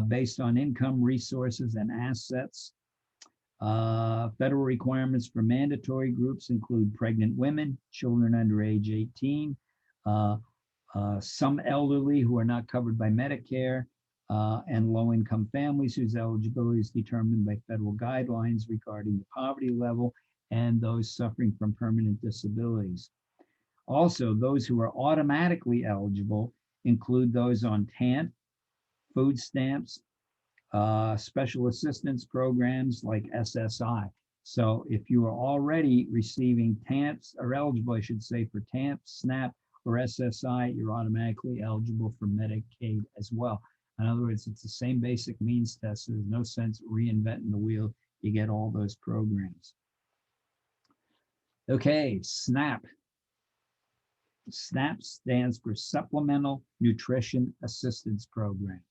Speaker 1: based on income, resources, and assets. Federal requirements for mandatory groups include pregnant women, children under age 18, some elderly who are not covered by Medicare, and low-income families whose eligibility is determined by federal guidelines regarding the poverty level, and those suffering from permanent disabilities. Also, those who are automatically eligible include those on TANF, food stamps, special assistance programs like SSI. So if you are already receiving TANFs, or eligible, I should say, for TANF, SNAP, or SSI, you're automatically eligible for Medicaid as well. In other words, it's the same basic means test. So there's no sense reinventing the wheel. You get all those programs. Okay, SNAP. SNAP stands for Supplemental Nutrition Assistance Program,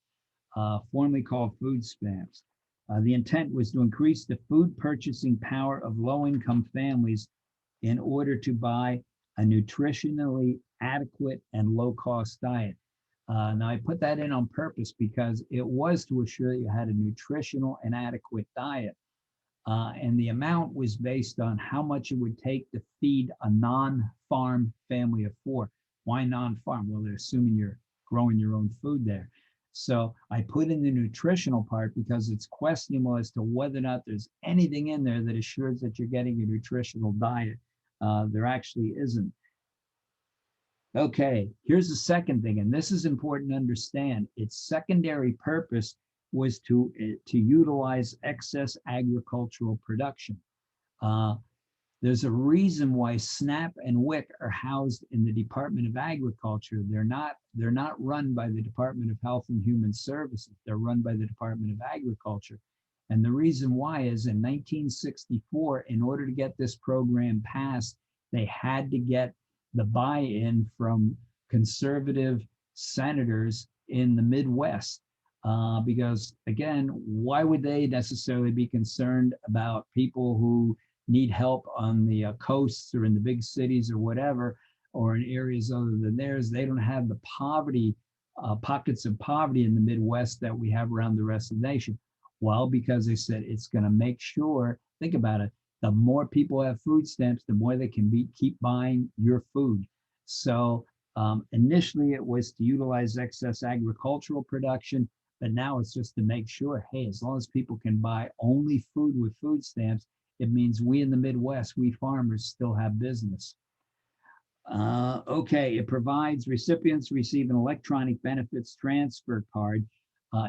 Speaker 1: formerly called food stamps. The intent was to increase the food purchasing power of low-income families in order to buy a nutritionally adequate and low-cost diet. Now, I put that in on purpose because it was to assure that you had a nutritional and adequate diet. And the amount was based on how much it would take to feed a non-farm family of four. Why non-farm? Well, they're assuming you're growing your own food there. So I put in the nutritional part because it's questionable as to whether or not there's anything in there that assures that you're getting a nutritional diet. There actually isn't. Okay, here's the second thing, and this is important to understand. Its secondary purpose was to utilize excess agricultural production. There's a reason why SNAP and WIC are housed in the Department of Agriculture. They're not run by the Department of Health and Human Services. They're run by the Department of Agriculture. And the reason why is in 1964, in order to get this program passed, they had to get the buy-in from conservative senators in the Midwest. Because again, why would they necessarily be concerned about people who need help on the coasts or in the big cities or whatever, or in areas other than theirs? They don't have the poverty, pockets of poverty in the Midwest that we have around the rest of the nation. Well, because they said it's going to make sure, think about it, the more people have food stamps, the more they can keep buying your food. So initially it was to utilize excess agricultural production, but now it's just to make sure, hey, as long as people can buy only food with food stamps, it means we in the Midwest, we farmers still have business. Okay, it provides recipients receive an electronic benefits transfer card.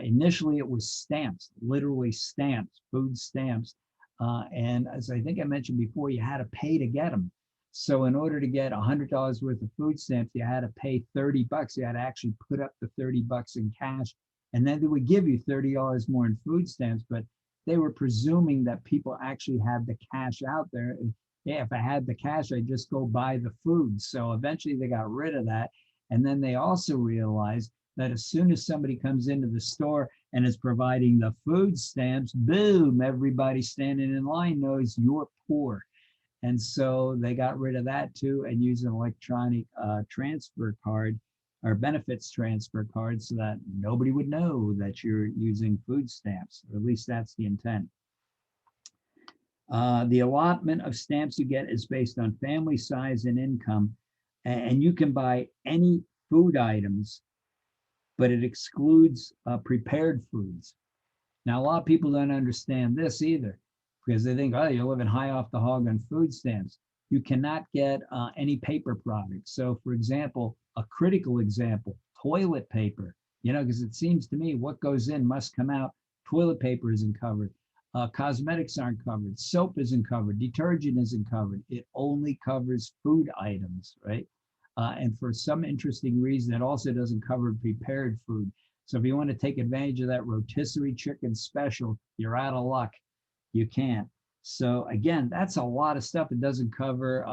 Speaker 1: Initially, it was stamps, literally stamps, food stamps. And as I think I mentioned before, you had to pay to get them. So in order to get $100 worth of food stamps, you had to pay 30 bucks. You had to actually put up the 30 bucks in cash, and then they would give you $30 more in food stamps. But they were presuming that people actually had the cash out there. Yeah, if I had the cash, I'd just go buy the food. So eventually they got rid of that. And then they also realized that as soon as somebody comes into the store and is providing the food stamps, boom, everybody standing in line knows you're poor. And so they got rid of that too and used an electronic transfer card or benefits transfer card so that nobody would know that you're using food stamps, or at least that's the intent. The allotment of stamps you get is based on family size and income, and you can buy any food items, but it excludes prepared foods. Now, a lot of people don't understand this either because they think, oh, you're living high off the hog on food stamps. You cannot get any paper products. So, for example, a critical example, toilet paper, because it seems to me what goes in must come out. Toilet paper isn't covered. Cosmetics aren't covered. Soap isn't covered. Detergent isn't covered. It only covers food items, right? And for some interesting reason, it also doesn't cover prepared food. So if you want to take advantage of that rotisserie chicken special, you're out of luck. You can't. So again, that's a lot of stuff. It doesn't cover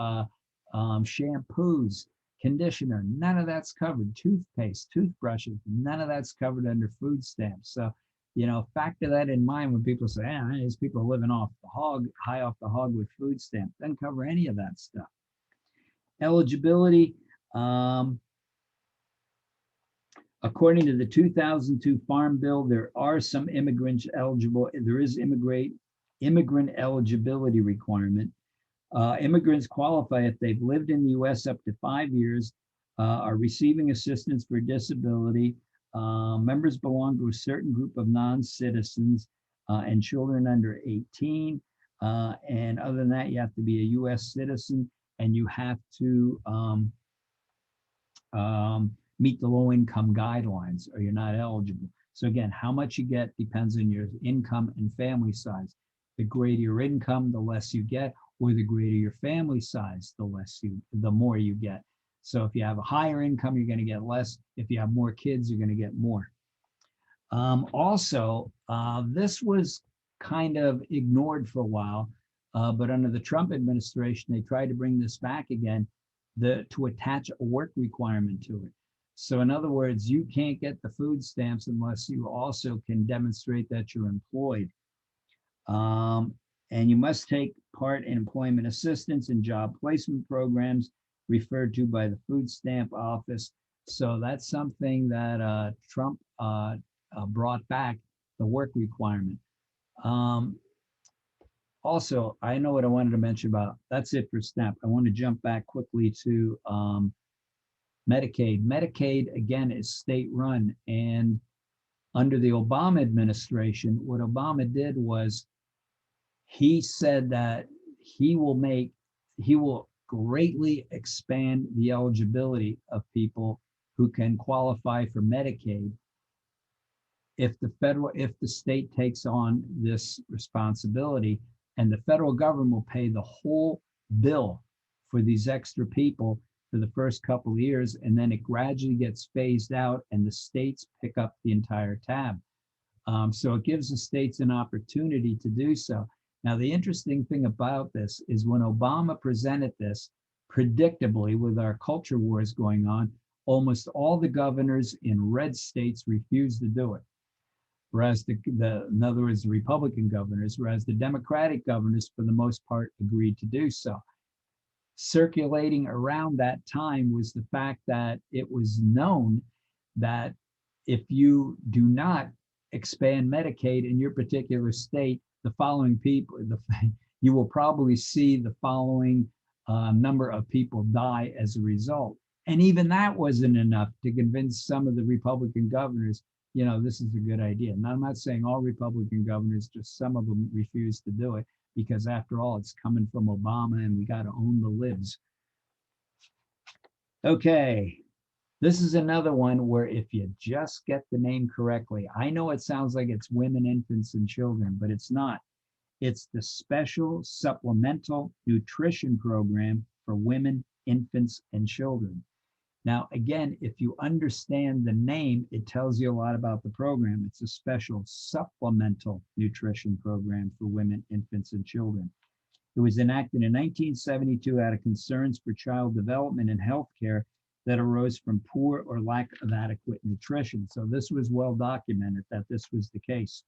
Speaker 1: shampoos, conditioner. None of that's covered. Toothpaste, toothbrushes. None of that's covered under food stamps. So, factor that in mind when people say, these people are living off the hog, high off the hog with food stamps. Doesn't cover any of that stuff. Eligibility. According to the 2002 Farm Bill, there are some immigrants eligible. There is immigrant eligibility requirement. Immigrants qualify if they've lived in the U.S. up to 5 years, are receiving assistance for disability. Members belong to a certain group of non-citizens and children under 18. And other than that, you have to be a U.S. citizen and you have to meet the low income guidelines or you're not eligible. So again, how much you get depends on your income and family size. The greater your income, the less you get, or the greater your family size, the more you get. So if you have a higher income, you're going to get less. If you have more kids, you're going to get more. This was kind of ignored for a while, but under the Trump administration, they tried to bring this back again to attach a work requirement to it. So in other words, you can't get the food stamps unless you also can demonstrate that you're employed. And you must take part in employment assistance and job placement programs referred to by the Food Stamp Office. So that's something that Trump brought back, the work requirement. Also, I know what I wanted to mention about, that's it for SNAP. I want to jump back quickly to Medicaid. Medicaid, again, is state run. And under the Obama administration, what Obama did was he said that he will greatly expand the eligibility of people who can qualify for Medicaid if the state takes on this responsibility, and the federal government will pay the whole bill for these extra people for the first couple of years, and then it gradually gets phased out and the states pick up the entire tab. So it gives the states an opportunity to do so. Now, the interesting thing about this is when Obama presented this, predictably, with our culture wars going on, almost all the governors in red states refused to do it. Whereas in other words, the Republican governors, whereas the Democratic governors, for the most part, agreed to do so. Circulating around that time was the fact that it was known that if you do not expand Medicaid in your particular state, the following people, you will probably see the following number of people die as a result. And even that wasn't enough to convince some of the Republican governors, this is a good idea. Now, I'm not saying all Republican governors, just some of them refused to do it because after all, it's coming from Obama and we got to own the libs. Okay. This is another one where if you just get the name correctly, I know it sounds like it's women, infants, and children, but it's not. It's the Special Supplemental Nutrition Program for Women, Infants, and Children. Now, again, if you understand the name, it tells you a lot about the program. It's a special supplemental nutrition program for women, infants, and children. It was enacted in 1972 out of concerns for child development and healthcare that arose from poor or lack of adequate nutrition. So this was well documented that this was the case.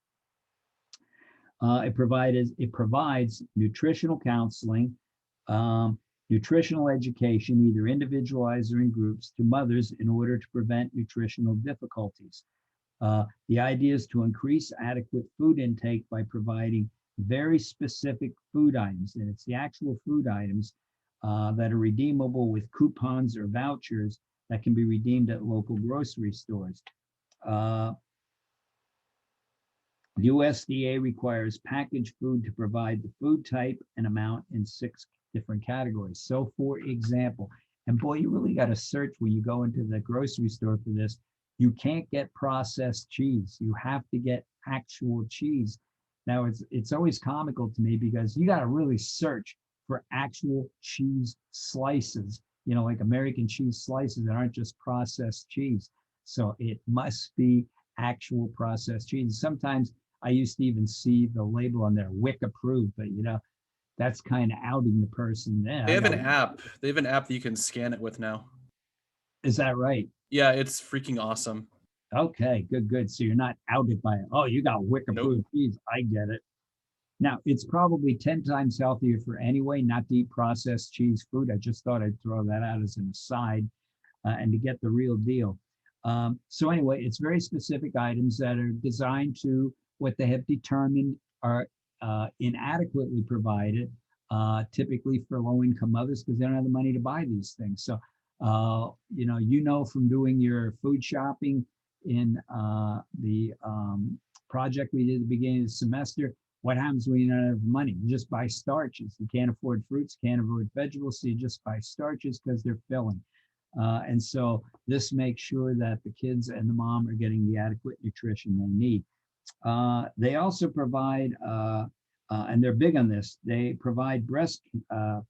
Speaker 1: It provides nutritional counseling, nutritional education, either individualized or in groups, to mothers in order to prevent nutritional difficulties. The idea is to increase adequate food intake by providing very specific food items, and it's the actual food items that are redeemable with coupons or vouchers that can be redeemed at local grocery stores. The USDA requires packaged food to provide the food type and amount in 6 different categories. So for example, and boy, you really got to search when you go into the grocery store for this, you can't get processed cheese. You have to get actual cheese. Now it's always comical to me because you got to really search for actual cheese slices, like American cheese slices that aren't just processed cheese. So it must be actual processed cheese. Sometimes I used to even see the label on there, WIC approved, but that's kind of outing the person. Yeah,
Speaker 2: They
Speaker 1: I
Speaker 2: have an
Speaker 1: got.
Speaker 2: app. They have an app that you can scan it with now.
Speaker 1: Is that right?
Speaker 2: Yeah, it's freaking awesome.
Speaker 1: Okay, good, good. So you're not outed by it. Oh, you got WIC
Speaker 2: Nope.
Speaker 1: approved cheese. I get it. Now, it's probably 10 times healthier for anyway, not to eat processed cheese food. I just thought I'd throw that out as an aside and to get the real deal. So anyway, it's very specific items that are designed to what they have determined are inadequately provided, typically for low-income mothers because they don't have the money to buy these things. So, from doing your food shopping in the project we did at the beginning of the semester, what happens when you don't have money? You just buy starches. You can't afford fruits, can't afford vegetables, so you just buy starches because they're filling. And so this makes sure that the kids and the mom are getting the adequate nutrition they need. They also provide, and they're big on this, they provide breast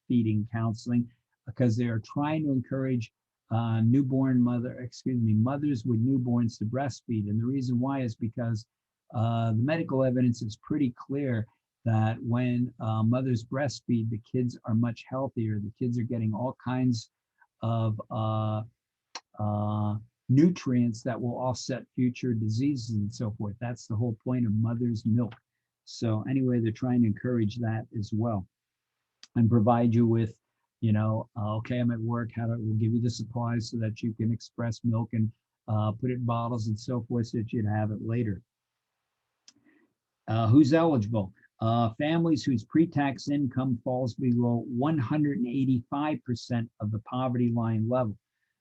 Speaker 1: feeding counseling because they are trying to encourage mothers with newborns to breastfeed. And the reason why is because the medical evidence is pretty clear that when mothers breastfeed, the kids are much healthier. The kids are getting all kinds of nutrients that will offset future diseases and so forth. That's the whole point of mother's milk. So anyway, they're trying to encourage that as well and provide you with, okay, I'm at work, we'll give you the supplies so that you can express milk and put it in bottles and so forth so that you'd have it later. Who's eligible? Families whose pre-tax income falls below 185% of the poverty line level.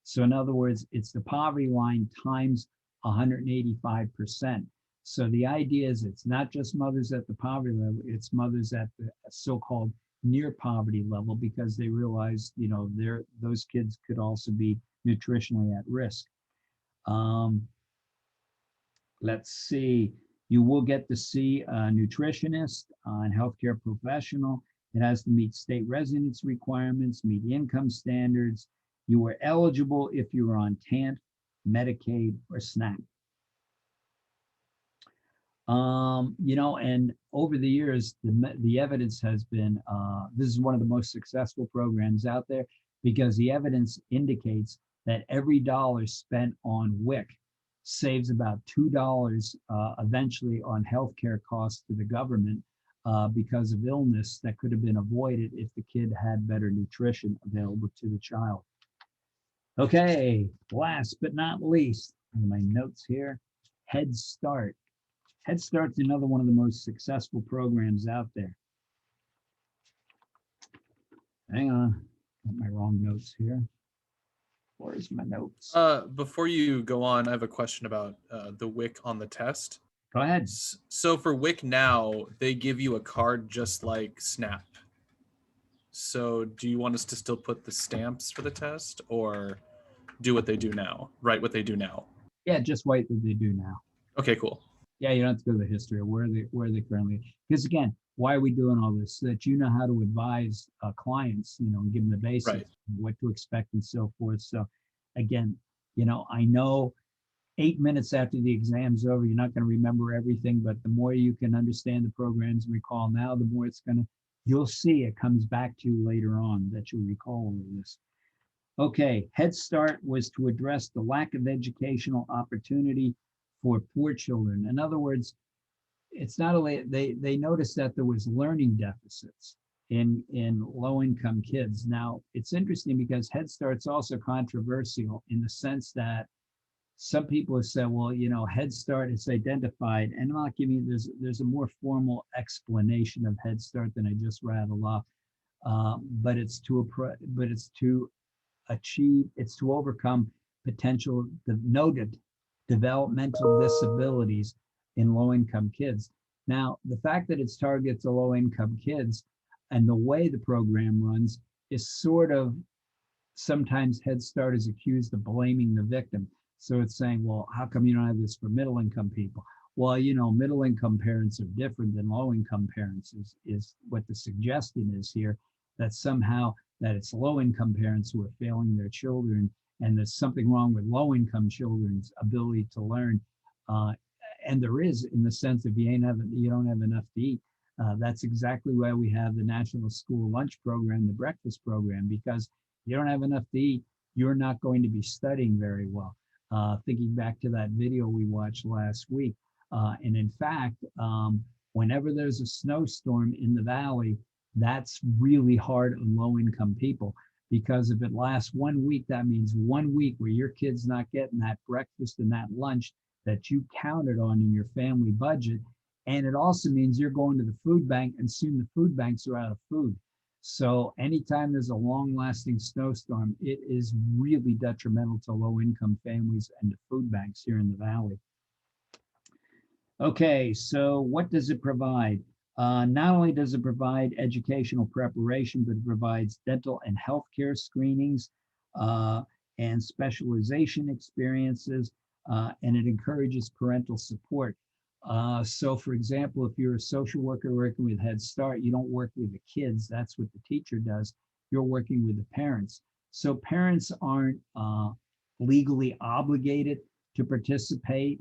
Speaker 1: So in other words, it's the poverty line times 185%. So the idea is it's not just mothers at the poverty level, it's mothers at the so-called near poverty level because they realize, those kids could also be nutritionally at risk. Let's see. You will get to see a nutritionist and healthcare professional. It has to meet state residence requirements, meet income standards. You are eligible if you are on TANF, Medicaid, or SNAP. And over the years, the evidence has been, this is one of the most successful programs out there because the evidence indicates that every dollar spent on WIC saves about $2 eventually on healthcare costs to the government because of illness that could have been avoided if the kid had better nutrition available to the child. Okay, last but not least, my notes here, Head Start. Head Start's another one of the most successful programs out there. Hang on, got my wrong notes here. Where's my notes?
Speaker 2: Before you go on, I have a question about the WIC on the test.
Speaker 1: Go ahead.
Speaker 2: So for WIC now, they give you a card just like SNAP. So do you want us to still put the stamps for the test or do what they do now, write what they do now?
Speaker 1: Yeah, just wait what they do now.
Speaker 2: Okay, cool.
Speaker 1: Yeah, you don't have to go to the history of where they currently. Because again, why are we doing all this? So that you know how to advise clients, and give them the basics,
Speaker 2: right,
Speaker 1: what to expect and so forth. So again, I know 8 minutes after the exam's over, you're not going to remember everything, but the more you can understand the programs and recall now, the more you'll see it comes back to you later on that you'll recall all of this. Okay, Head Start was to address the lack of educational opportunity for poor children. In other words, it's not only they noticed that there was learning deficits in low-income kids. Now, it's interesting because Head Start's also controversial in the sense that some people have said, well, Head Start is identified, and I'm not giving you, there's a more formal explanation of Head Start than I just rattled off, but it's to overcome potential noted developmental disabilities in low-income kids. Now, the fact that it's targets low-income kids and the way the program runs is sort of, sometimes Head Start is accused of blaming the victim. So it's saying, well, how come you don't have this for middle-income people? well, middle income parents are different than low income parents is what the suggestion is here, that somehow that it's low income parents who are failing their children, and there's something wrong with low income children's ability to learn. Uh, and there is, in the sense, if you don't have enough to eat. That's exactly why we have the National School Lunch Program, the breakfast program, because you don't have enough to eat, you're not going to be studying very well. Thinking back to that video we watched last week. And in fact, whenever there's a snowstorm in the valley, that's really hard on low income people, because if it lasts 1 week, that means 1 week where your kid's not getting that breakfast and that lunch that you counted on in your family budget. And it also means you're going to the food bank, and soon the food banks are out of food. So anytime there's a long lasting snowstorm, it is really detrimental to low income families and to food banks here in the valley. Okay, so what does it provide? Not only does it provide educational preparation, but it provides dental and healthcare screenings and specialization experiences, and it encourages parental support. So for example, if you're a social worker working with Head Start, you don't work with the kids, that's what the teacher does. You're working with the parents. So parents aren't legally obligated to participate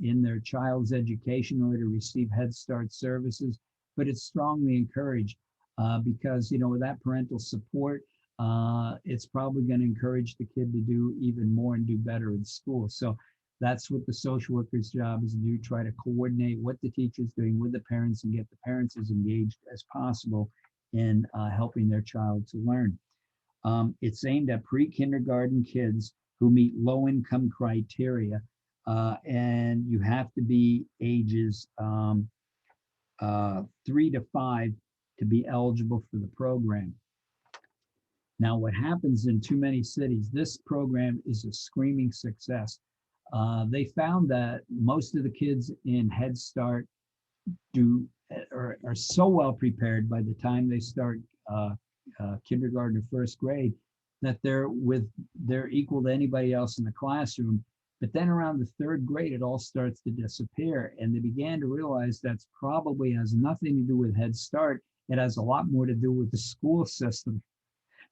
Speaker 1: in their child's education or to receive Head Start services, but it's strongly encouraged because, with that parental support, it's probably going to encourage the kid to do even more and do better in school. So that's what the social worker's job is to do, try to coordinate what the teacher's doing with the parents and get the parents as engaged as possible in helping their child to learn. It's aimed at pre-kindergarten kids who meet low-income criteria, and you have to be ages 3 to 5 to be eligible for the program. Now, what happens in too many cities, this program is a screaming success. They found that most of the kids in Head Start are so well prepared by the time they start kindergarten or first grade that they're equal to anybody else in the classroom. But then around the third grade, it all starts to disappear, and they began to realize that's probably has nothing to do with Head Start. It has a lot more to do with the school system.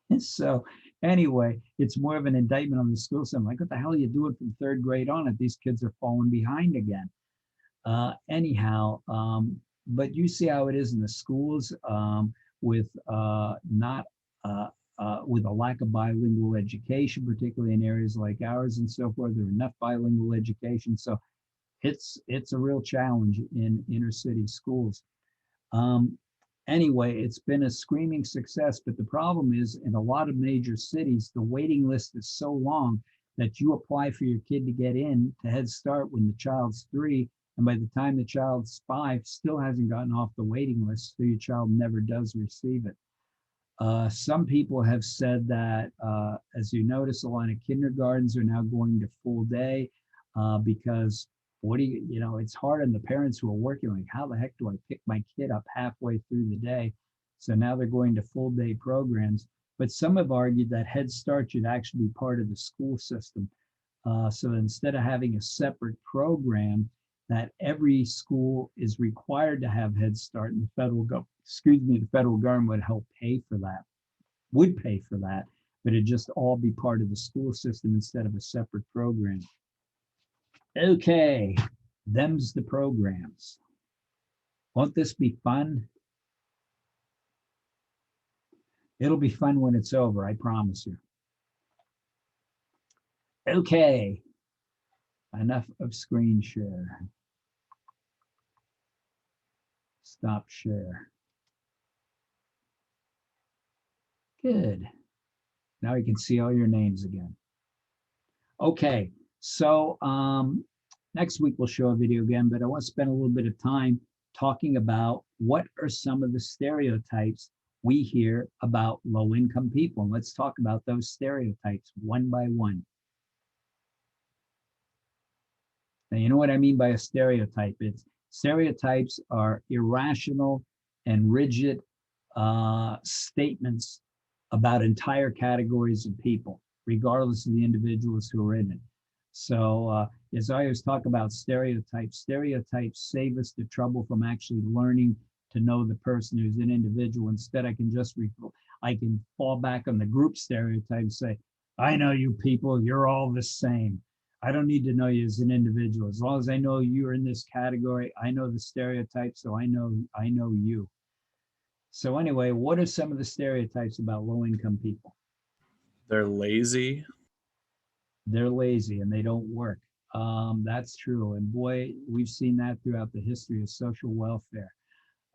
Speaker 1: And so anyway, it's more of an indictment on the school system. Like, what the hell are you doing from third grade on if these kids are falling behind again? Anyhow, but you see how it is in the schools with not with a lack of bilingual education, particularly in areas like ours and so forth. There are enough bilingual education, so it's a real challenge in inner city schools. Anyway, it's been a screaming success, but the problem is in a lot of major cities, the waiting list is so long that you apply for your kid to get in to Head Start when the child's 3, and by the time the child's 5, still hasn't gotten off the waiting list, so your child never does receive it. Some people have said that, as you notice, a lot of kindergartens are now going to full day because it's hard on the parents who are working, like, how the heck do I pick my kid up halfway through the day? So now they're going to full day programs. But some have argued that Head Start should actually be part of the school system. So instead of having a separate program, that every school is required to have Head Start, and the federal government would help pay for that, but it'd just all be part of the school system instead of a separate program. Okay, them's the programs. Won't this be fun? It'll be fun when it's over, I promise you. Okay, enough of screen share. Stop share. Good. Now you can see all your names again. Okay, so next week we'll show a video again, but I want to spend a little bit of time talking about what are some of the stereotypes we hear about low-income people. And let's talk about those stereotypes one by one. Now, you know what I mean by a stereotype? Stereotypes are irrational and rigid statements about entire categories of people, regardless of the individuals who are in it. So as I always talk about stereotypes, stereotypes save us the trouble from actually learning to know the person who's an individual. Instead, I can fall back on the group stereotype and say, I know you people, you're all the same. I don't need to know you as an individual. As long as I know you're in this category, I know the stereotype, so I know you. So anyway, what are some of the stereotypes about low income people?
Speaker 2: They're lazy.
Speaker 1: They're lazy and they don't work. That's true. And boy, we've seen that throughout the history of social welfare.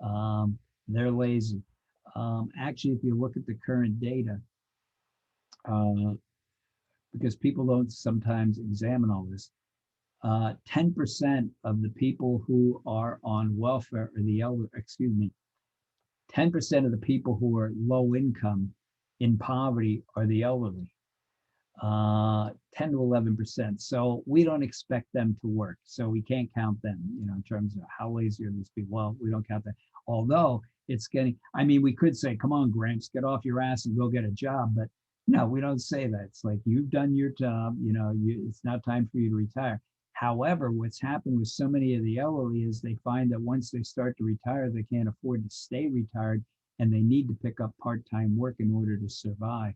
Speaker 1: Um, they're lazy. Actually, if you look at the current data, uh, because people don't sometimes examine all this, 10% of the people who are on welfare or the elder, excuse me, 10% of the people who are low income in poverty are the elderly. 10 to 11%. So we don't expect them to work. So we can't count them, in terms of how lazy are these people. Well, we don't count that. Although it's getting, I mean, we could say, come on, Gramps, get off your ass and go get a job. But no, we don't say that. It's like, you've done your job, it's now time for you to retire. However, what's happened with so many of the elderly is they find that once they start to retire, they can't afford to stay retired and they need to pick up part-time work in order to survive.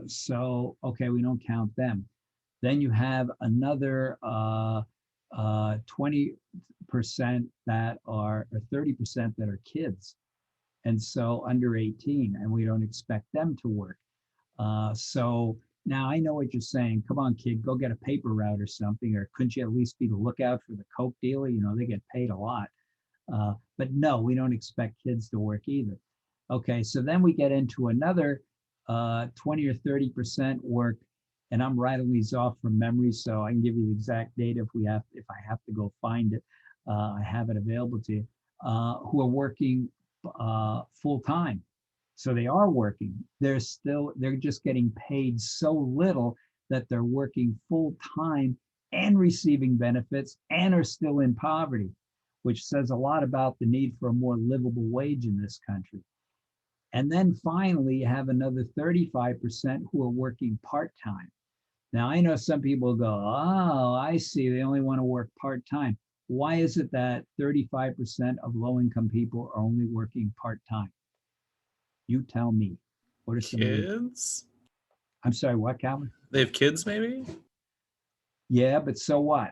Speaker 1: So, okay, we don't count them. Then you have another 20% that are, or 30% that are kids. And so under 18, and we don't expect them to work. So now I know what you're saying. Come on, kid, go get a paper route or something. Or couldn't you at least be the lookout for the Coke dealer? They get paid a lot. But no, we don't expect kids to work either. Okay, so then we get into another 20 or 30% work, and I'm rattling these off from memory, so I can give you the exact data if I have to go find it. I have it available to you. Who are working full time, so they are working. They're just getting paid so little that they're working full time and receiving benefits and are still in poverty, which says a lot about the need for a more livable wage in this country. And then finally, you have another 35% who are working part-time. Now, I know some people go, oh, I see, they only want to work part-time. Why is it that 35% of low-income people are only working part-time? You tell me. What are some of the reasons?
Speaker 2: Kids?
Speaker 1: I'm sorry, what, Calvin?
Speaker 2: They have kids, maybe?
Speaker 1: Yeah, but so what?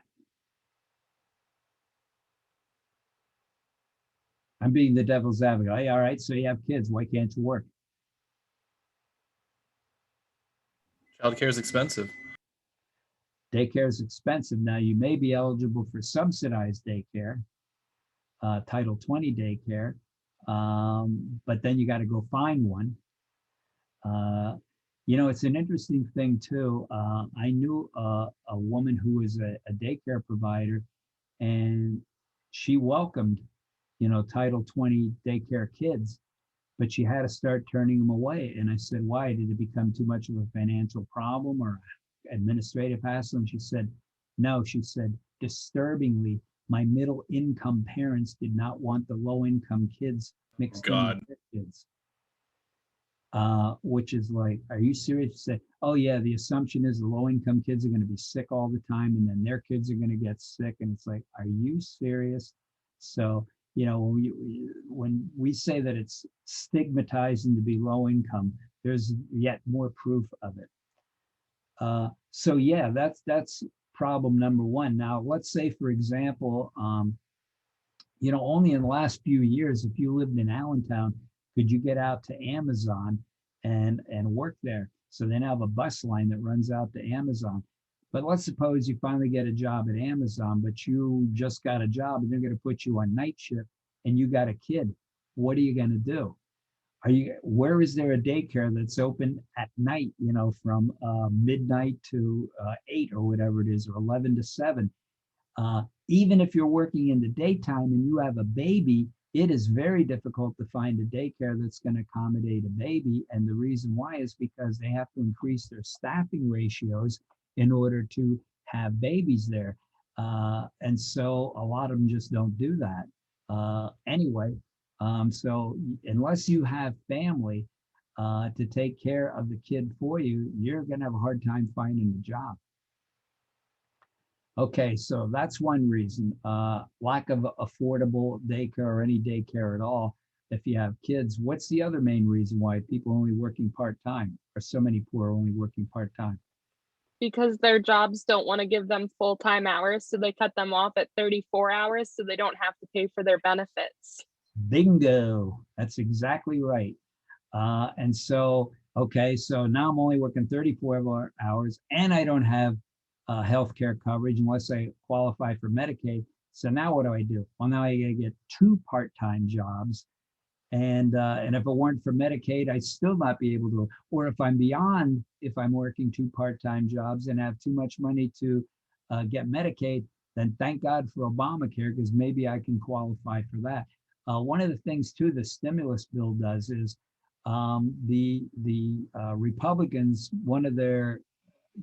Speaker 1: I'm being the devil's advocate. Hey, all right, so you have kids. Why can't you work?
Speaker 2: Childcare is expensive.
Speaker 1: Daycare is expensive. Now, you may be eligible for subsidized daycare, Title 20 daycare, but then you got to go find one. Uh, it's an interesting thing too. I knew a woman who was a daycare provider, and she welcomed, Title 20 daycare kids, but she had to start turning them away. And I said, why? Did it become too much of a financial problem or administrative hassle? And she said, no. She said, disturbingly, my middle income parents did not want the low income kids mixed in with
Speaker 2: God.
Speaker 1: their kids. Which is like, are you serious? You say, oh yeah, the assumption is the low income kids are going to be sick all the time and then their kids are going to get sick. And it's like, are you serious? So, when we say that it's stigmatizing to be low income, there's yet more proof of it. So yeah, that's problem number one. Now, let's say, for example, only in the last few years, if you lived in Allentown, could you get out to Amazon and work there? So they now have a bus line that runs out to Amazon. But let's suppose you finally get a job at Amazon, but you just got a job and they're going to put you on night shift and you got a kid. What are you going to do? Where is there a daycare that's open at night, from midnight to 8 or whatever it is, or 11 to 7? Even if you're working in the daytime and you have a baby, it is very difficult to find a daycare that's going to accommodate a baby. And the reason why is because they have to increase their staffing ratios in order to have babies there. And so a lot of them just don't do that. Anyway, so unless you have family to take care of the kid for you, you're going to have a hard time finding a job. Okay, so that's one reason. Lack of affordable daycare or any daycare at all. If you have kids, what's the other main reason why people are only working part-time, or so many poor are only working part-time?
Speaker 3: Because their jobs don't want to give them full-time hours, so they cut them off at 34 hours so they don't have to pay for their benefits.
Speaker 1: Bingo. That's exactly right. And so, okay, so now I'm only working 34 hours and I don't have health care coverage unless I qualify for Medicaid. So now what do? Well, now I gotta get two part-time jobs. And if it weren't for Medicaid, I'd still not be able to, or if I'm beyond, if I'm working two part-time jobs and have too much money to get Medicaid, then thank God for Obamacare, because maybe I can qualify for that. One of the things too, the stimulus bill does is the Republicans, one of their,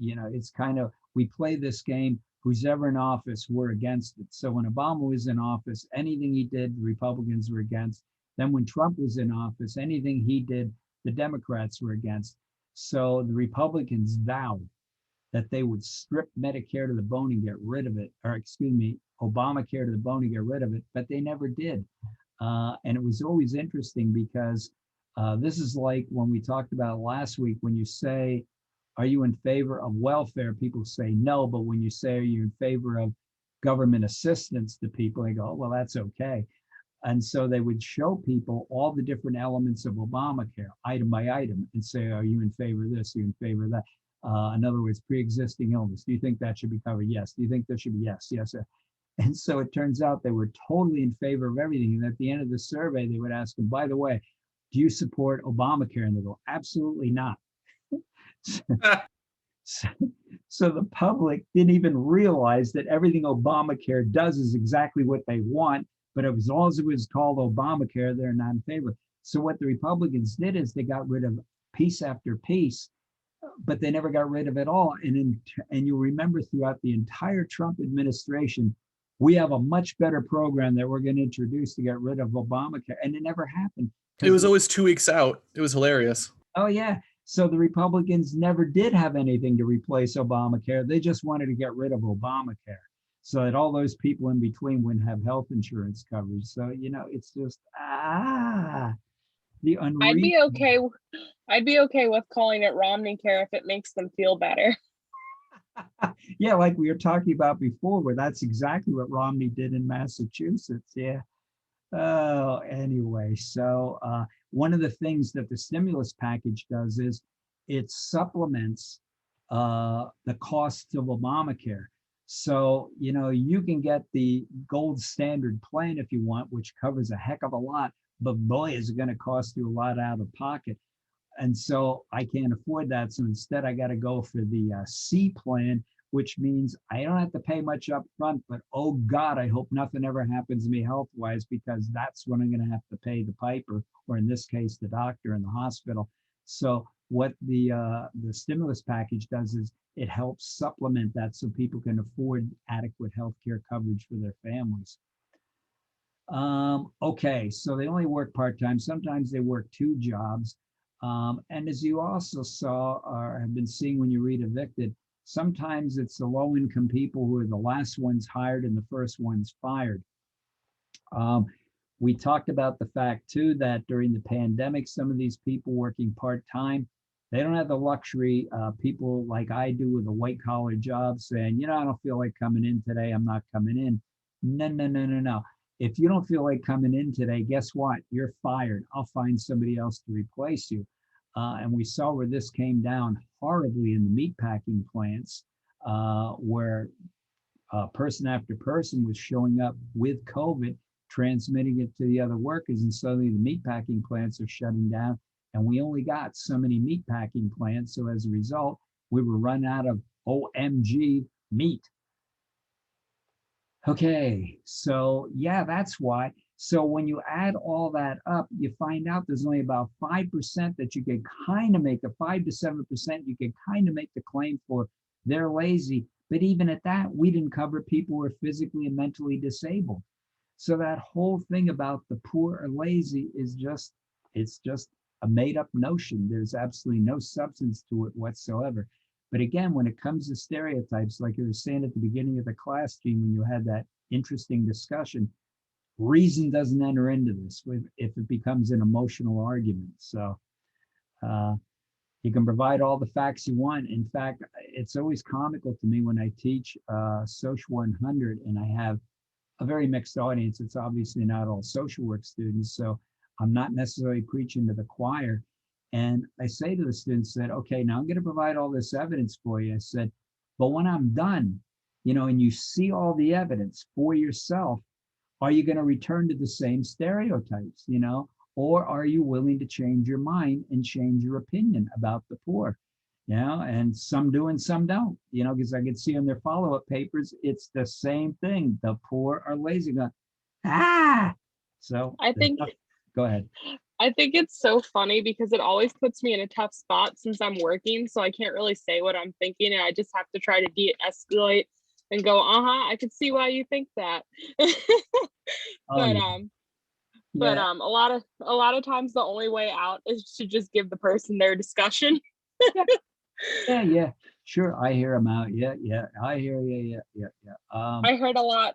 Speaker 1: it's kind of, we play this game, who's ever in office, we're against it. So when Obama was in office, anything he did, the Republicans were against. Then when Trump was in office, anything he did, the Democrats were against. So the Republicans vowed that they would strip Medicare to the bone and get rid of it, or excuse me, Obamacare to the bone and get rid of it, but they never did. And it was always interesting because this is like when we talked about last week, when you say, are you in favor of welfare? People say no, but when you say, are you in favor of government assistance to people, they go, oh, well, that's okay. And so they would show people all the different elements of Obamacare, item by item, and say, are you in favor of this? Are you in favor of that? In other words, pre-existing illness. Do you think that should be covered? Yes. Do you think there should be? Yes, yes. And so it turns out they were totally in favor of everything. And at the end of the survey, they would ask them, by the way, do you support Obamacare? And they go, absolutely not. So, so the public didn't even realize that everything Obamacare does is exactly what they want, but it was all as it was called Obamacare, they're not in favor. So what the Republicans did is they got rid of piece after piece, but they never got rid of it all. And you remember throughout the entire Trump administration, we have a much better program that we're going to introduce to get rid of Obamacare, and it never happened.
Speaker 2: It was always 2 weeks out. It was hilarious.
Speaker 1: Oh yeah. So the Republicans never did have anything to replace Obamacare. They just wanted to get rid of Obamacare so that all those people in between wouldn't have health insurance coverage. So, it's just, the
Speaker 3: I'd
Speaker 1: unreal.
Speaker 3: be okay. I'd be okay with calling it Romney Care if it makes them feel better.
Speaker 1: Yeah, like we were talking about before, where that's exactly what Romney did in Massachusetts. Yeah. Oh, anyway, so one of the things that the stimulus package does is it supplements the costs of Obamacare. So, you can get the gold standard plan if you want, which covers a heck of a lot, but boy, is it going to cost you a lot out of pocket. And so I can't afford that. So instead, I got to go for the C plan, which means I don't have to pay much up front, but oh God, I hope nothing ever happens to me health wise, because that's when I'm going to have to pay the piper, or in this case, the doctor in the hospital. So what the stimulus package does is it helps supplement that so people can afford adequate health care coverage for their families. Okay, so they only work part-time. Sometimes they work two jobs. And as you also saw or have been seeing when you read Evicted, sometimes it's the low-income people who are the last ones hired and the first ones fired. We talked about the fact too that during the pandemic, some of these people working part-time, they don't have the luxury, people like I do with a white-collar job saying, I don't feel like coming in today, I'm not coming in. No, no, no, no, no. If you don't feel like coming in today, guess what? You're fired. I'll find somebody else to replace you. And we saw where this came down horribly in the meatpacking plants, where person after person was showing up with COVID, transmitting it to the other workers, and suddenly the meatpacking plants are shutting down. And we only got so many meatpacking plants. So as a result, we were run out of OMG meat. Okay, so yeah, that's why. So when you add all that up, you find out there's only about 5% that you can kind of make, a 5 to 7% you can kind of make the claim for they're lazy. But even at that, we didn't cover people who are physically and mentally disabled. So that whole thing about the poor or lazy is it's just a made up notion. There's absolutely no substance to it whatsoever. But again, when it comes to stereotypes, like you were saying at the beginning of the class, Gene, when you had that interesting discussion, reason doesn't enter into this if it becomes an emotional argument. So uh, you can provide all the facts you want. In fact, it's always comical to me when I teach Social 100 and I have a very mixed audience. It's obviously not all social work students, so I'm not necessarily preaching to the choir. And I say to the students that, okay, now I'm going to provide all this evidence for you. I said, but when I'm done, and you see all the evidence for yourself, are you going to return to the same stereotypes, or are you willing to change your mind and change your opinion about the poor? And some do and some don't, because I can see in their follow-up papers, it's the same thing. The poor are lazy. So
Speaker 3: I think
Speaker 1: go ahead.
Speaker 3: I think it's so funny because it always puts me in a tough spot since I'm working, so I can't really say what I'm thinking, and I just have to try to de-escalate and go, I could see why you think that. But
Speaker 1: yeah.
Speaker 3: a lot of times the only way out is to just give the person their discussion.
Speaker 1: Yeah, sure. I hear them out. Yeah, I hear you. Yeah.
Speaker 3: I heard a lot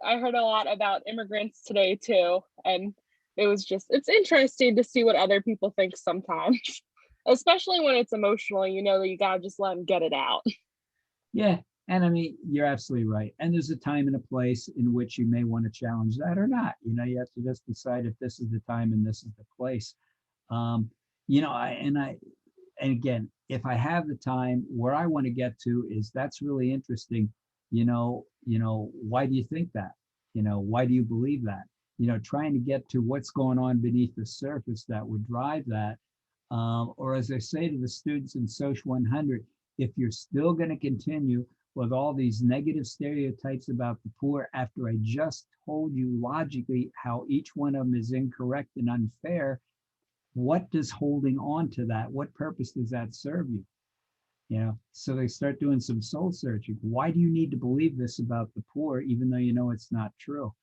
Speaker 3: about immigrants today too, and it's interesting to see what other people think sometimes, especially when it's emotional. That you gotta just let them get it out.
Speaker 1: Yeah, and I mean, you're absolutely right. And there's a time and a place in which you may want to challenge that or not. You have to just decide if this is the time and this is the place. And again, if I have the time, where I want to get to is that's really interesting. Why do you think that? Why do you believe that? Trying to get to what's going on beneath the surface that would drive that. Or as I say to the students in Social 100, if you're still going to continue with all these negative stereotypes about the poor after I just told you logically how each one of them is incorrect and unfair, what does holding on to that, what purpose does that serve you? So they start doing some soul searching. Why do you need to believe this about the poor, even though you know it's not true?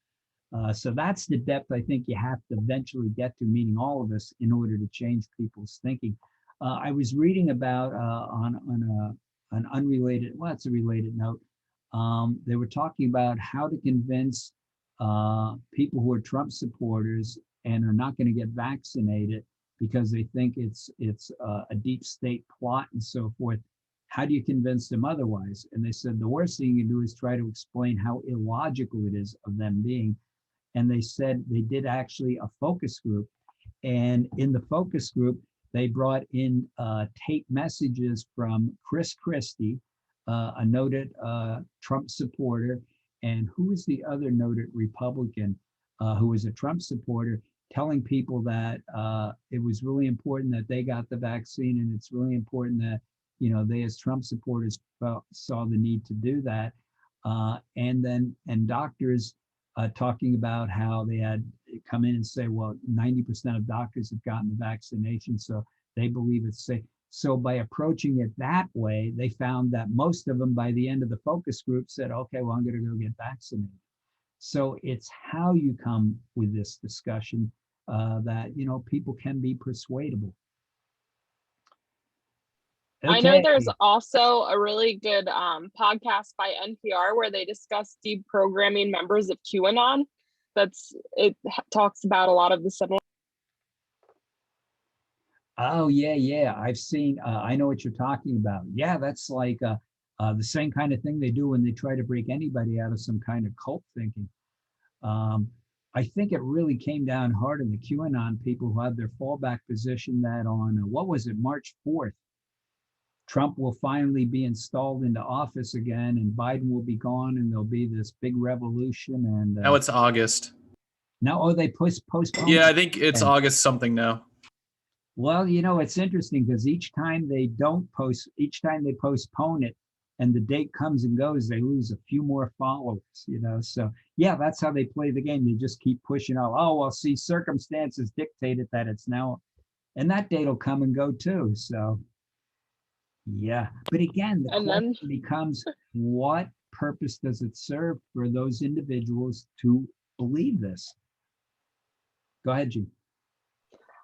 Speaker 1: So that's the depth I think you have to eventually get to, meeting all of us, in order to change people's thinking. I was reading about on an unrelated, well, it's a related note. They were talking about how to convince people who are Trump supporters and are not going to get vaccinated because they think it's a deep state plot and so forth. How do you convince them otherwise? And they said the worst thing you can do is try to explain how illogical it is of them being. And they said they did actually a focus group. And in the focus group, they brought in tape messages from Chris Christie, a noted Trump supporter, and who is the other noted Republican who was a Trump supporter, telling people that it was really important that they got the vaccine, and it's really important that they as Trump supporters saw the need to do that, and doctors talking about how they had come in and say, well, 90% of doctors have gotten the vaccination, so they believe it's safe. So by approaching it that way, they found that most of them by the end of the focus group said, okay, well, I'm going to go get vaccinated. So it's how you come with this discussion that, people can be persuadable.
Speaker 3: Okay. I know there's also a really good podcast by NPR where they discuss deprogramming members of QAnon. It talks about a lot of the similar.
Speaker 1: Oh, yeah. I've seen, I know what you're talking about. Yeah, that's like the same kind of thing they do when they try to break anybody out of some kind of cult thinking. I think it really came down hard on the QAnon people who had their fallback position that on, what was it, March 4th, Trump will finally be installed into office again and Biden will be gone and there'll be this big revolution. And
Speaker 2: now it's August.
Speaker 1: Now, they postponed.
Speaker 2: Yeah, I think it's August something now.
Speaker 1: Well, it's interesting because each time they postpone it and the date comes and goes, they lose a few more followers, So yeah, that's how they play the game. They just keep pushing out. Oh, well, see, circumstances dictated that it's now, and that date will come and go too. So yeah, but again, the question becomes, what purpose does it serve for those individuals to believe this? Go ahead, Gene.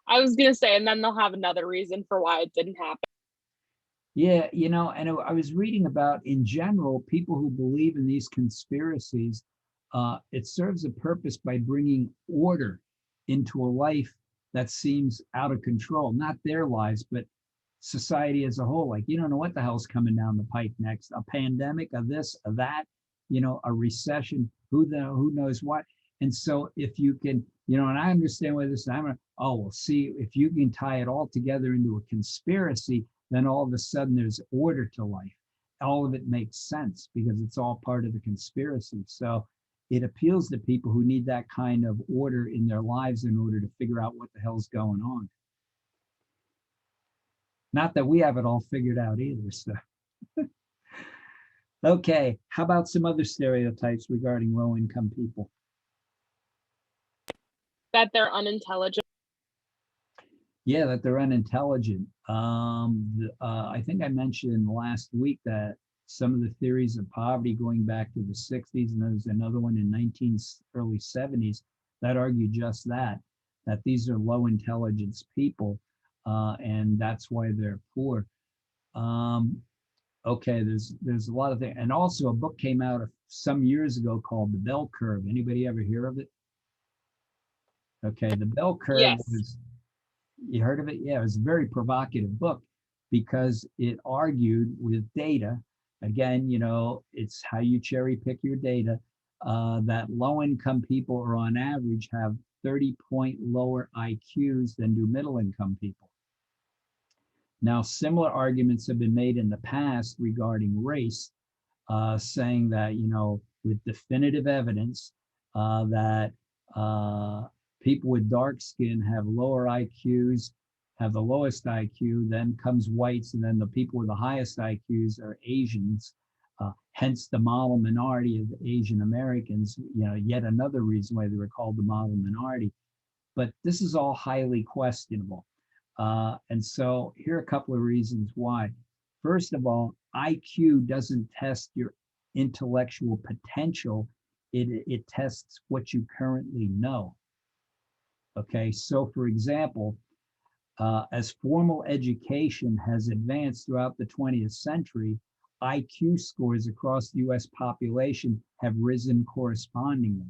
Speaker 3: I was going to say, and then they'll have another reason for why it didn't happen.
Speaker 1: Yeah, and I was reading about in general, people who believe in these conspiracies, it serves a purpose by bringing order into a life that seems out of control, not their lives, but society as a whole. Like, you don't know what the hell's coming down the pike next, a pandemic, a this, a that, a recession, who knows what. And so if you can, and I understand why this, well, see, if you can tie it all together into a conspiracy, then all of a sudden there's order to life. All of it makes sense because it's all part of the conspiracy. So it appeals to people who need that kind of order in their lives in order to figure out what the hell's going on. Not that we have it all figured out either. So, okay, how about some other stereotypes regarding low income people?
Speaker 3: That they're unintelligent.
Speaker 1: Yeah, that they're unintelligent. I think I mentioned last week that some of the theories of poverty going back to the 60s, and there's another one in early 70s that argue just that these are low intelligence people, and that's why they're poor. Okay, there's a lot of things, and also a book came out some years ago called The Bell Curve. Anybody ever hear of it? Okay, The Bell Curve
Speaker 3: Yes.
Speaker 1: you heard of it? Yeah, it was a very provocative book because it argued with data. Again, it's how you cherry pick your data, that low income people are on average have 30-point lower IQs than do middle income people. Now, similar arguments have been made in the past regarding race, saying that, with definitive evidence that people with dark skin have lower IQs, have the lowest IQ, then comes whites, and then the people with the highest IQs are Asians. Hence the model minority of Asian Americans, yet another reason why they were called the model minority. But this is all highly questionable. And so here are a couple of reasons why. First of all, IQ doesn't test your intellectual potential. It tests what you currently know. Okay, so for example, as formal education has advanced throughout the 20th century, IQ scores across the US population have risen correspondingly.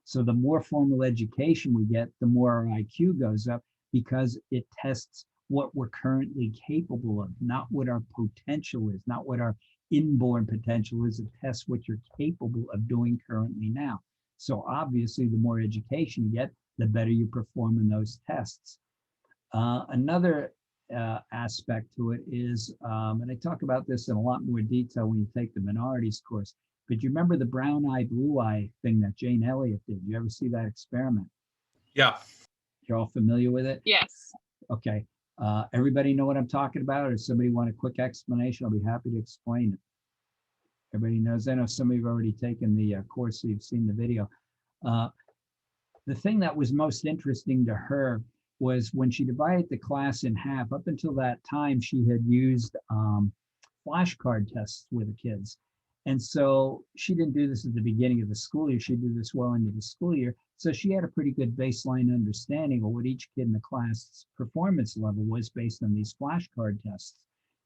Speaker 1: So the more formal education we get, the more our IQ goes up because it tests what we're currently capable of, not what our potential is, not what our inborn potential is. It tests what you're capable of doing currently now. So obviously, the more education you get, the better you perform in those tests. Another aspect to it is, and I talk about this in a lot more detail when you take the minorities course, but you remember the brown eye, blue eye thing that Jane Elliott did? You ever see that experiment?
Speaker 2: Yeah.
Speaker 1: You're all familiar with it?
Speaker 3: Yes.
Speaker 1: Okay. Everybody know what I'm talking about? Or somebody want a quick explanation? I'll be happy to explain it. Everybody knows. I know some of you have already taken the course, so you've seen the video. The thing that was most interesting to her was when she divided the class in half. Up until that time, she had used flashcard tests with the kids. And so she didn't do this at the beginning of the school year. She did this well into the school year. So she had a pretty good baseline understanding of what each kid in the class's performance level was based on these flashcard tests.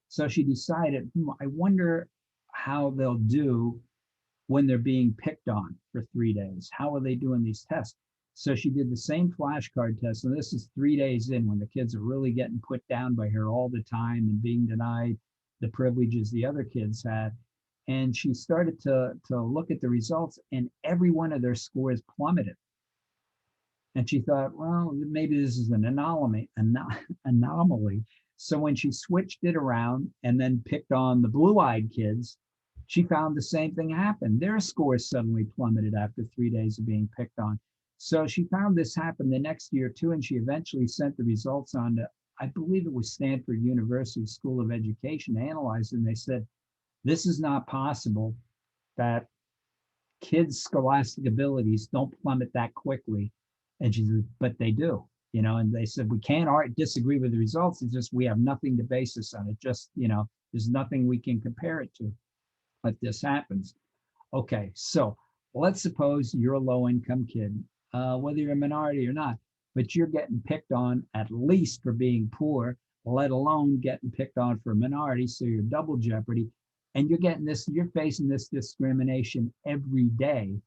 Speaker 1: So she decided, I wonder how they'll do when they're being picked on for 3 days. How are they doing these tests? So she did the same flashcard test. And this is 3 days in when the kids are really getting put down by her all the time and being denied the privileges the other kids had. And she started to look at the results, and every one of their scores plummeted. And she thought, well, maybe this is an anomaly. So when she switched it around and then picked on the blue-eyed kids, she found the same thing happened. Their scores suddenly plummeted after 3 days of being picked on. So she found this happen the next year too, and she eventually sent the results on to, I believe it was Stanford University School of Education, to analyze it, and they said, this is not possible that kids' scholastic abilities don't plummet that quickly. And she said, but they do, and they said, we can't disagree with the results. It's just, we have nothing to base this on. It just, there's nothing we can compare it to. But this happens. Okay, so let's suppose you're a low income kid, whether you're a minority or not, but you're getting picked on at least for being poor. let alone getting picked on for a minority. So you're double jeopardy. And you're facing this discrimination every day.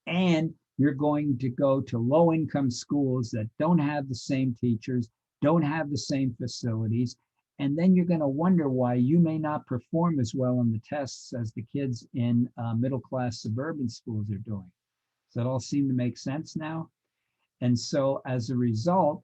Speaker 1: And you're going to go to low income schools that don't have the same teachers, don't have the same facilities. And then you're going to wonder why you may not perform as well on the tests as the kids in middle class suburban schools are doing. Does that all seem to make sense now? And so as a result,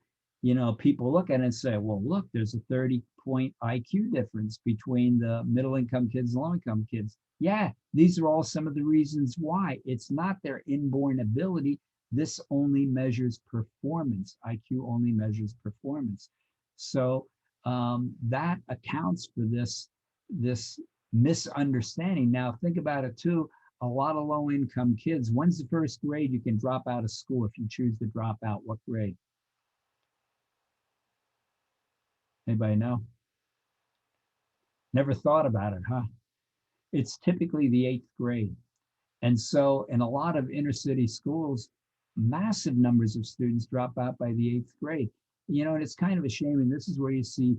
Speaker 1: people look at it and say, well, look, there's a 30-point IQ difference between the middle income kids and low income kids. Yeah, these are all some of the reasons why. It's not their inborn ability. This only measures performance. IQ only measures performance. So that accounts for this misunderstanding. Now, think about it too. A lot of low income kids, when's the first grade you can drop out of school if you choose to drop out? What grade? Anybody know? Never thought about it, huh? It's typically the 8th grade. And so in a lot of inner city schools, massive numbers of students drop out by the 8th grade. And it's kind of a shame. And this is where you see,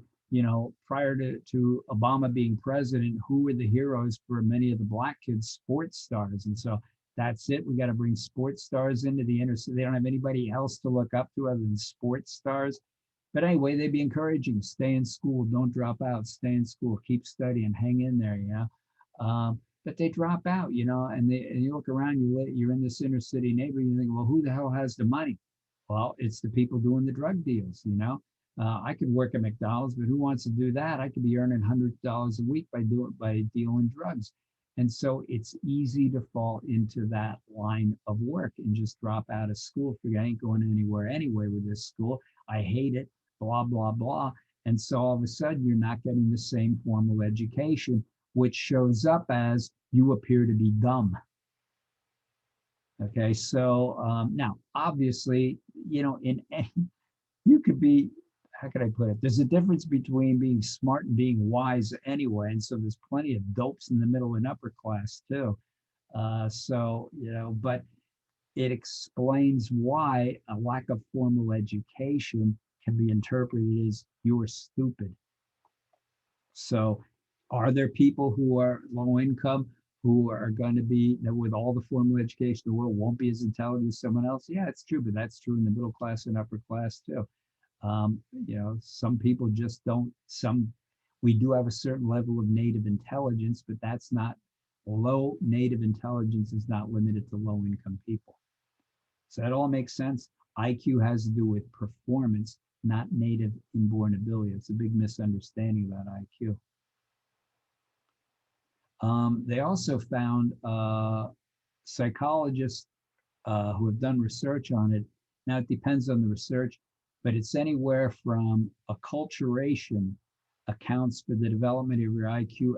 Speaker 1: prior to Obama being president, who were the heroes for many of the Black kids? Sports stars. And so that's it. We got to bring sports stars into the inner city. They don't have anybody else to look up to other than sports stars. But anyway, they'd be encouraging, stay in school, don't drop out, stay in school, keep studying, hang in there, but they drop out, and you look around, you're in this inner city neighborhood, you think, well, who the hell has the money? Well, it's the people doing the drug deals, I could work at McDonald's, but who wants to do that? I could be earning $100 a week by dealing drugs. And so it's easy to fall into that line of work and just drop out of school. Figure I ain't going anywhere anyway with this school. I hate it, blah, blah, blah. And so all of a sudden you're not getting the same formal education, which shows up as you appear to be dumb. Okay, so now obviously, in any, you could be, how could I put it? There's a difference between being smart and being wise anyway. And so there's plenty of dopes in the middle and upper class too. But it explains why a lack of formal education can be interpreted as you're stupid. So are there people who are low income who are going to be, with all the formal education in the world, won't be as intelligent as someone else? Yeah, it's true, but that's true in the middle class and upper class too. Some people just don't, we do have a certain level of native intelligence, but that's not, low native intelligence is not limited to low income people. So that all makes sense. IQ has to do with performance, not native inborn ability. It's a big misunderstanding about IQ. They also found psychologists who have done research on it. Now it depends on the research, but it's anywhere from acculturation accounts for the development of your IQ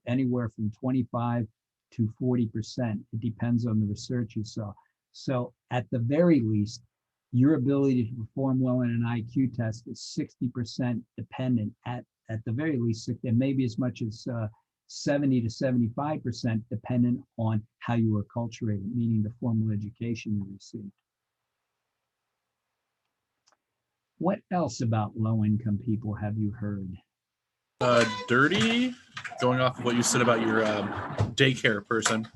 Speaker 1: anywhere from 25 to 40%. It depends on the research you saw. So at the very least, your ability to perform well in an IQ test is 60% dependent at the very least, and maybe as much as 70 to 75% dependent on how you were acculturated, meaning the formal education you received. What else about low-income people have you heard?
Speaker 2: Dirty, going off of what you said about your daycare person.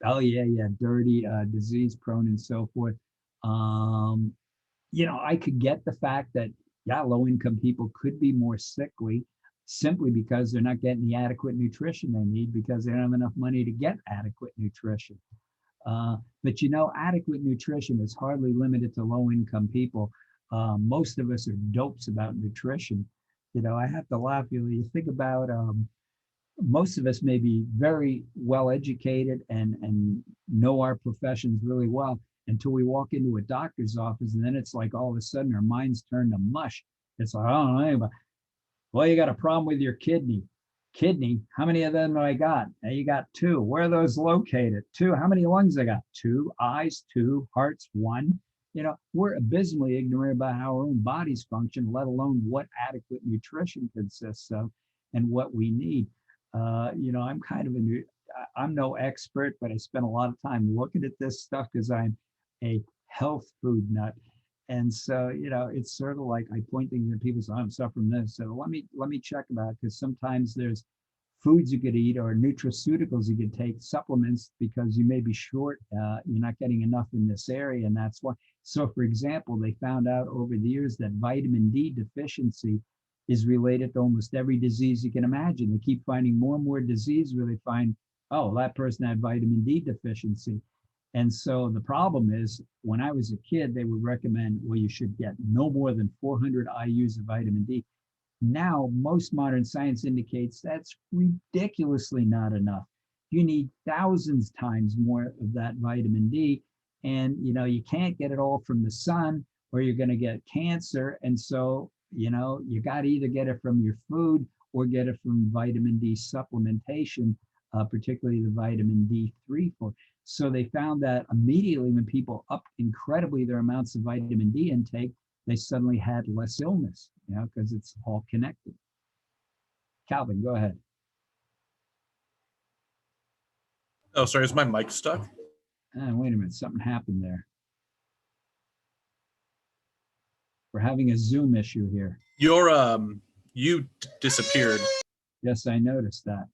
Speaker 1: Oh yeah, dirty, disease prone and so forth. I could get the fact that, low-income people could be more sickly simply because they're not getting the adequate nutrition they need because they don't have enough money to get adequate nutrition. But adequate nutrition is hardly limited to low-income people. Most of us are dopes about nutrition. I have to laugh. You think about most of us may be very well educated and know our professions really well until we walk into a doctor's office, and then it's like all of a sudden our minds turn to mush. It's like, I don't know anybody. Well, you got a problem with your kidney. Kidney, how many of them do I got? Now you got 2. Where are those located? 2. How many lungs I got? 2. Eyes, 2. Hearts, 1. We're abysmally ignorant about how our own bodies function, let alone what adequate nutrition consists of and what we need. I'm kind of I'm no expert, but I spent a lot of time looking at this stuff because I'm a health food nut. And so, it's sort of like I point things at people, say, I'm suffering this. So let me check about it, because sometimes there's foods you could eat or nutraceuticals you could take, supplements, because you may be short, you're not getting enough in this area. And that's why. So for example, they found out over the years that vitamin D deficiency is related to almost every disease you can imagine. They keep finding more and more disease where they find, oh, that person had vitamin D deficiency. And so the problem is, when I was a kid, they would recommend, well, you should get no more than 400 IUs of vitamin D. Now, most modern science indicates that's ridiculously not enough. You need thousands times more of that vitamin D. And, you can't get it all from the sun, or you're going to get cancer. And so, you got to either get it from your food or get it from vitamin D supplementation, particularly the vitamin D3 for. So they found that immediately when people upped incredibly their amounts of vitamin D intake, they suddenly had less illness, because it's all connected. Calvin, go ahead.
Speaker 2: Oh, sorry, is my mic stuck?
Speaker 1: Wait a minute, something happened there. We're having a Zoom issue here.
Speaker 2: You disappeared.
Speaker 1: Yes, I noticed that.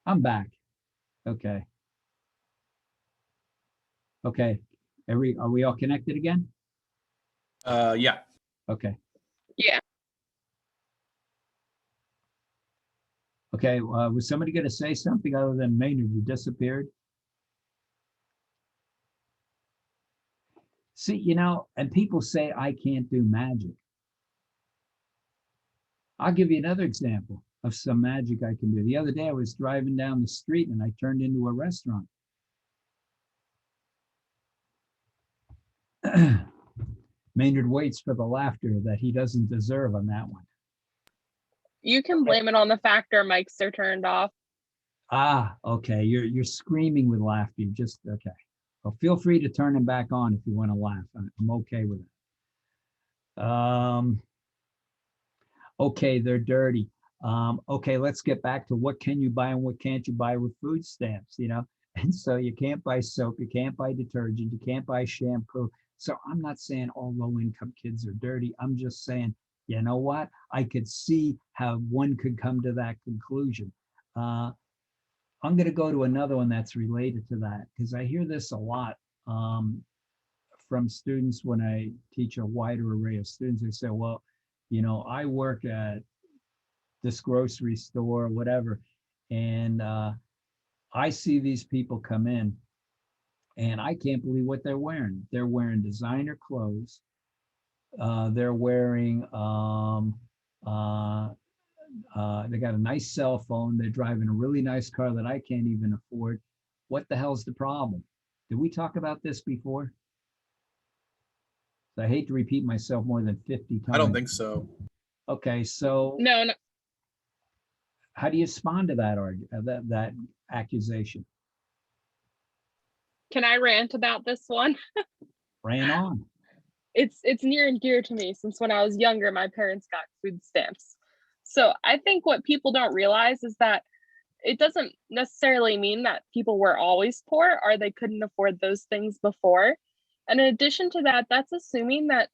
Speaker 1: I'm back. Okay. Okay. Are we all connected again?
Speaker 2: Yeah.
Speaker 1: Okay.
Speaker 3: Yeah.
Speaker 1: Okay. Was somebody going to say something other than Maynard? You disappeared. See, and people say I can't do magic. I'll give you another example of some magic I can do. The other day I was driving down the street and I turned into a restaurant. Maynard waits for the laughter that he doesn't deserve on that one.
Speaker 3: You can blame it on the fact our mics are turned off.
Speaker 1: Okay. You're screaming with laughter. You just okay. Well, feel free to turn them back on if you want to laugh. I'm okay with it. Okay, they're dirty. Okay, let's get back to what can you buy and what can't you buy with food stamps, And so you can't buy soap, you can't buy detergent, you can't buy shampoo. So I'm not saying all low-income kids are dirty. I'm just saying, you know what? I could see how one could come to that conclusion. I'm going to go to another one that's related to that, because I hear this a lot from students when I teach a wider array of students. They say, well, I work at this grocery store or whatever, and I see these people come in and I can't believe what they're wearing. They're wearing designer clothes. They're wearing, they got a nice cell phone. They're driving a really nice car that I can't even afford. What the hell's the problem? Did we talk about this before? I hate to repeat myself more than 50 times.
Speaker 2: I don't think so.
Speaker 1: Okay, so
Speaker 3: No.
Speaker 1: how do you respond to that accusation?
Speaker 3: Can I rant about this one?
Speaker 1: Ran on.
Speaker 3: It's near and dear to me, since when I was younger, my parents got food stamps. So I think what people don't realize is that it doesn't necessarily mean that people were always poor or they couldn't afford those things before. And in addition to that, that's assuming that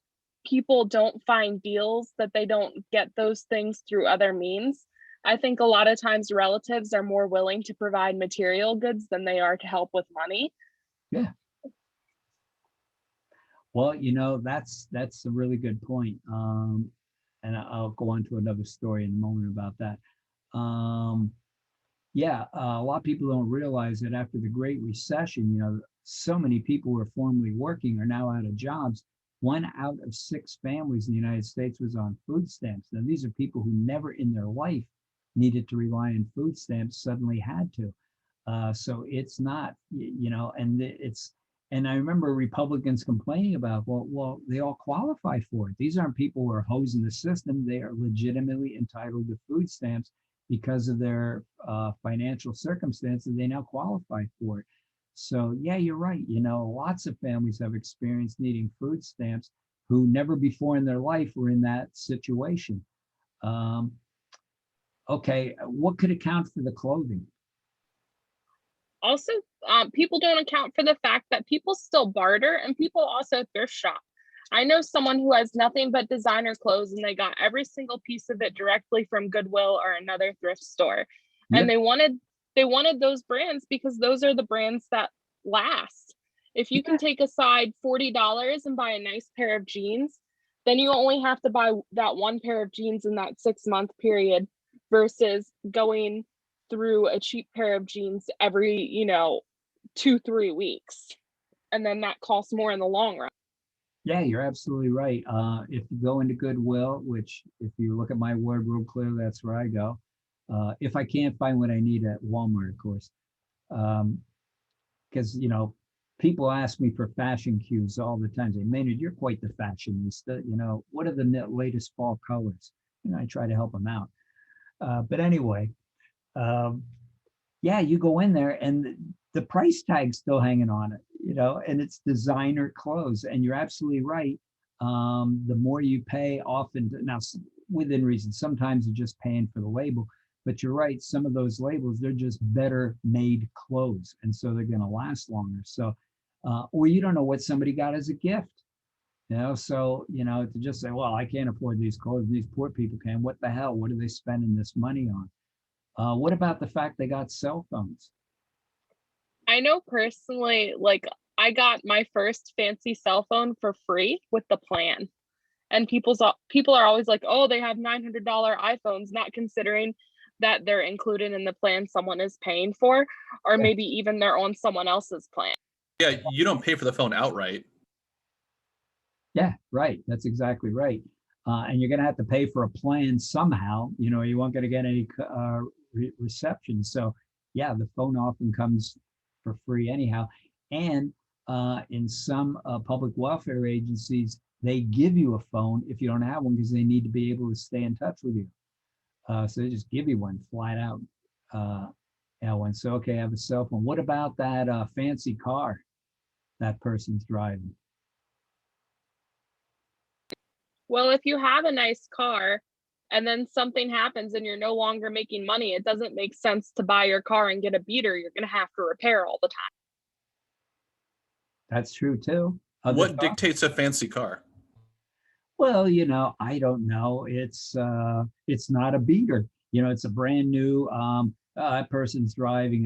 Speaker 3: people don't find deals, that they don't get those things through other means. I think a lot of times relatives are more willing to provide material goods than they are to help with money.
Speaker 1: Yeah. Well, that's a really good point. And I'll go on to another story in a moment about that. Yeah, a lot of people don't realize that after the Great Recession, so many people who were formerly working are now out of jobs. 1 out of 6 families in the United States was on food stamps. Now, these are people who never in their life needed to rely on food stamps, suddenly had to. So it's not, and I remember Republicans complaining about, well, they all qualify for it. These aren't people who are hosing the system. They are legitimately entitled to food stamps because of their financial circumstances. They now qualify for it. So yeah, you're right. Lots of families have experienced needing food stamps who never before in their life were in that situation. Okay, what could account for the clothing?
Speaker 3: Also, people don't account for the fact that people still barter and people also thrift shop. I know someone who has nothing but designer clothes and they got every single piece of it directly from Goodwill or another thrift store. And
Speaker 1: Yep.
Speaker 3: they wanted those brands because those are the brands that last. If you can take aside $40 and buy a nice pair of jeans, then you only have to buy that one pair of jeans in that 6-month period versus going through a cheap pair of jeans every, 2-3 weeks. And then that costs more in the long run.
Speaker 1: Yeah, you're absolutely right. If you go into Goodwill, which if you look at my wardrobe, clearly that's where I go. If I can't find what I need at Walmart, of course. Because, people ask me for fashion cues all the time. Say, Maynard, you're quite the fashionista. What are the latest fall colors? I try to help them out. But anyway, yeah, you go in there and the price tag's still hanging on it, and it's designer clothes. And you're absolutely right. The more you pay, often, now within reason, sometimes you're just paying for the label, but you're right. Some of those labels, they're just better made clothes. And so they're going to last longer. So, or you don't know what somebody got as a gift, so, to just say, well, I can't afford these clothes. These poor people can. What the hell? What are they spending this money on? What about the fact they got cell phones?
Speaker 3: I know personally, like I got my first fancy cell phone for free with the plan. And people are always like, oh, they have $900 iPhones, not considering that they're included in the plan someone is paying for, or maybe even they're on someone else's plan.
Speaker 2: Yeah, you don't pay for the phone outright.
Speaker 1: Yeah, right. That's exactly right. And you're going to have to pay for a plan somehow. You won't going to get any reception. So, yeah, the phone often comes for free anyhow. And in some public welfare agencies, they give you a phone if you don't have one because they need to be able to stay in touch with you. So they just give you one flat out. So, okay, I have a cell phone. What about that fancy car that person's driving?
Speaker 3: Well, if you have a nice car and then something happens and you're no longer making money, it doesn't make sense to buy your car and get a beater you're going to have to repair all the time.
Speaker 1: That's true too.
Speaker 2: What dictates a fancy car?
Speaker 1: Well, I don't know. It's not a beater. It's a brand new. That person's driving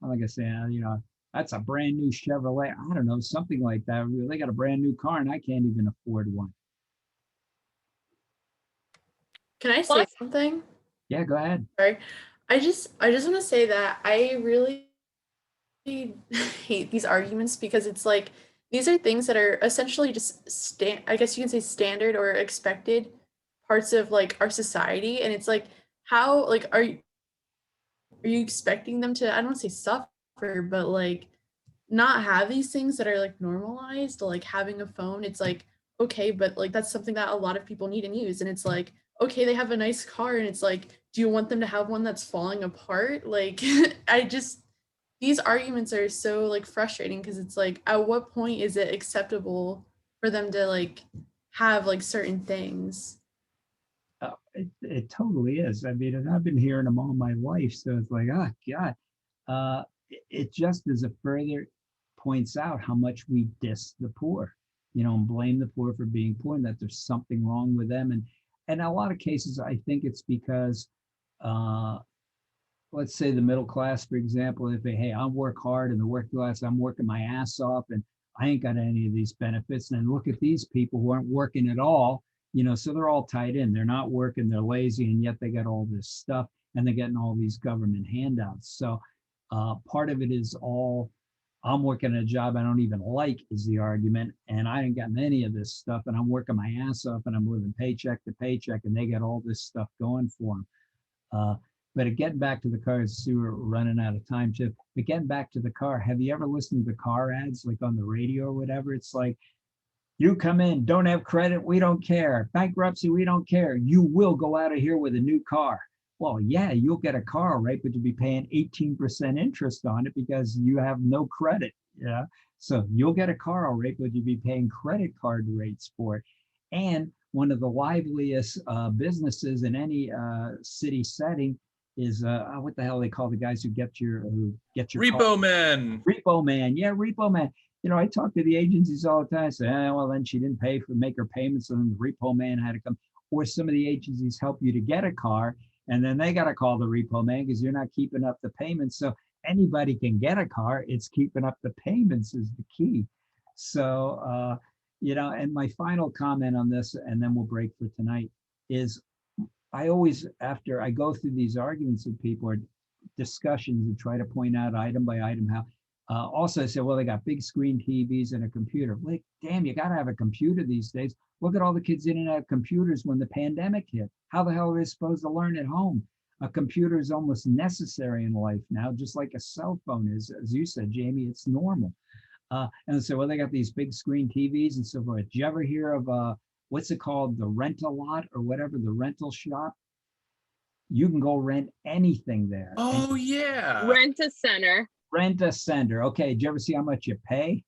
Speaker 1: like I say, that's a brand new Chevrolet. I don't know, something like that. They got a brand new car, and I can't even afford one.
Speaker 4: Can I say something?
Speaker 1: Yeah, go ahead.
Speaker 4: Sorry, I just want to say that I really hate these arguments because it's like these are things that are essentially just I guess you can say standard or expected parts of like our society, and it's like how like are you expecting them to, I don't want to say suffer, but like not have these things that are like normalized, like having a phone. It's like, okay, but like that's something that a lot of people need and use, and it's like, okay, they have a nice car, and it's like, do you want them to have one that's falling apart? Like these arguments are so like frustrating because it's like, at what point is it acceptable for them to like have like certain things?
Speaker 1: It totally is. I mean, and I've been hearing them all my life, so it's like, oh God. It just as a further points out how much we diss the poor, and blame the poor for being poor, and that there's something wrong with them. And in a lot of cases, I think it's because, let's say the middle class, for example, if they, hey, I work hard, and the working class, I'm working my ass off, and I ain't got any of these benefits. And then look at these people who aren't working at all, so they're all tied in. They're not working, they're lazy, and yet they got all this stuff, and they're getting all these government handouts. So part of it is all, I'm working a job I don't even like is the argument, and I ain't gotten any of this stuff, and I'm working my ass off, and I'm living paycheck to paycheck, and they got all this stuff going for them. But getting back to the car, see, we're running out of time too. But getting back to the car, have you ever listened to the car ads, like on the radio or whatever? It's like, you come in, don't have credit, we don't care. Bankruptcy, we don't care. You will go out of here with a new car. Well, yeah, you'll get a car, right? But you'll be paying 18% interest on it because you have no credit. Yeah. So you'll get a car, all right, but you'll be paying credit card rates for it. And one of the liveliest businesses in any city setting is what the hell they call the guys who get your
Speaker 2: Repo
Speaker 1: car?
Speaker 2: Man.
Speaker 1: Repo Man. Yeah, Repo Man. I talk to the agencies all the time. I say, well, then she didn't make her payments, and then the repo man had to come. Or some of the agencies help you to get a car, and then they got to call the repo man because you're not keeping up the payments. So anybody can get a car. It's keeping up the payments is the key. So, and my final comment on this, and then we'll break for tonight, is I always, after I go through these arguments with people or discussions and try to point out item by item how, also I say, well, they got big screen TVs and a computer. Like, damn, you got to have a computer these days. Look at all the kids in and out of computers when the pandemic hit. How the hell are they supposed to learn at home? A computer is almost necessary in life now, just like a cell phone is. As you said, Jamie, it's normal. And so, well, they got these big screen TVs and so forth. Did you ever hear of what's it called? The rent-a-lot or whatever, the rental shop? You can go rent anything there.
Speaker 2: Oh, yeah.
Speaker 3: Rent-A-Center.
Speaker 1: Rent-A-Center. Okay, did you ever see how much you pay?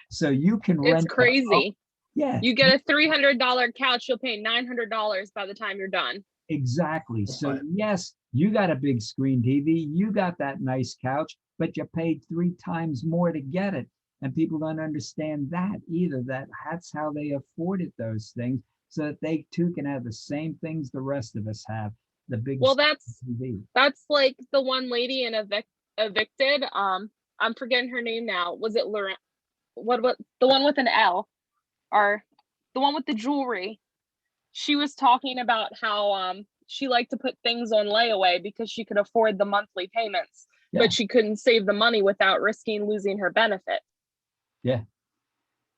Speaker 1: So you can rent.
Speaker 3: It's crazy.
Speaker 1: Yeah.
Speaker 3: You get a $300 couch, you'll pay $900 by the time you're done.
Speaker 1: Exactly. So yes, you got a big screen TV, you got that nice couch, but you paid 3 times more to get it. And people don't understand that either, that's how they afforded those things so that they too can have the same things the rest of us have. The big
Speaker 3: Well,
Speaker 1: TV.
Speaker 3: that's like the one lady in Evicted. I'm forgetting her name now. Was it Lauren? What the one with an L, or the one with the jewelry? She was talking about how she liked to put things on layaway because she could afford the monthly payments,
Speaker 1: Yeah.
Speaker 3: but she couldn't save the money without risking losing her benefit.
Speaker 1: Yeah.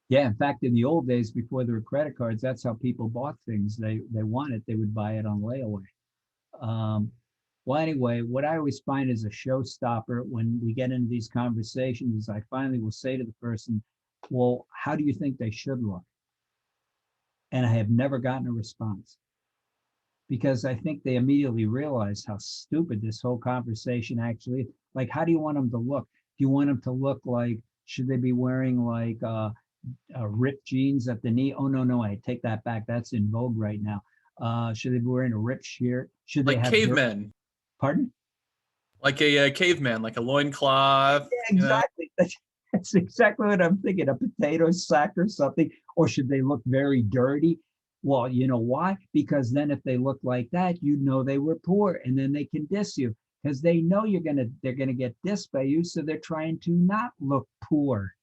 Speaker 1: Yeah. In fact, in the old days before there were credit cards, that's how people bought things. They want it, they would buy it on layaway. Well, anyway, what I always find is a showstopper when we get into these conversations is I finally will say to the person, well, how do you think they should look? And I have never gotten a response because I think they immediately realize how stupid this whole conversation actually is. Like, how do you want them to look? Do you want them to look like, should they be wearing like ripped jeans at the knee? Oh, no, I take that back. That's in vogue right now. Should they be wearing a ripped shirt? Should they
Speaker 2: like
Speaker 1: have
Speaker 2: cavemen?
Speaker 1: Pardon?
Speaker 2: Like a caveman, like a loincloth.
Speaker 1: Yeah, exactly. That's exactly what I'm thinking. A potato sack or something. Or should they look very dirty? Well, you know why? Because then if they look like that, you know they were poor, and then they can diss you because they know they're gonna get dissed by you, so they're trying to not look poor.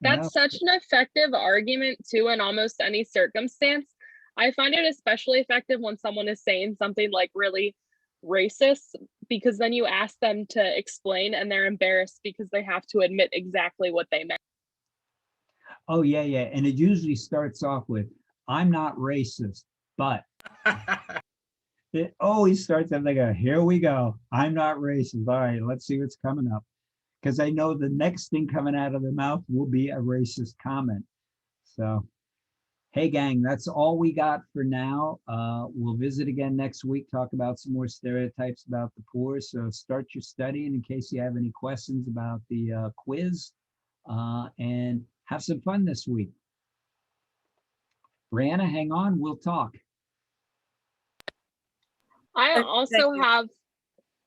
Speaker 3: That's such an effective argument too in almost any circumstance. I find it especially effective when someone is saying something like really racist, because then you ask them to explain and they're embarrassed because they have to admit exactly what they meant.
Speaker 1: Oh, yeah. And it usually starts off with, I'm not racist, but it always starts out like here we go. I'm not racist. All right, let's see what's coming up. Because I know the next thing coming out of their mouth will be a racist comment. So, hey, gang, that's all we got for now. We'll visit again next week, talk about some more stereotypes about the poor. So start your studying in case you have any questions about the quiz, and have some fun this week. Brianna, hang on, we'll talk.
Speaker 3: I also have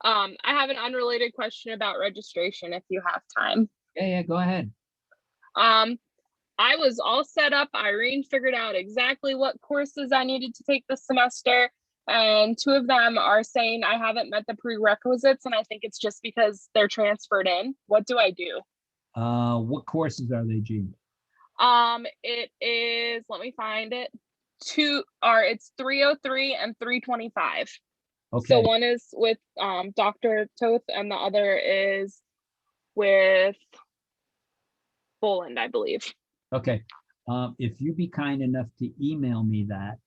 Speaker 3: I have an unrelated question about registration if you have time.
Speaker 1: Yeah, go ahead.
Speaker 3: I was all set up. Irene figured out exactly what courses I needed to take this semester, and 2 of them are saying I haven't met the prerequisites, and I think it's just because they're transferred in. What do I do?
Speaker 1: What courses are they, Jean?
Speaker 3: It is, let me find it. It's 303 and 325.
Speaker 1: Okay.
Speaker 3: So one is with Dr. Toth and the other is with Boland, I believe.
Speaker 1: Okay. If you be kind enough to email me that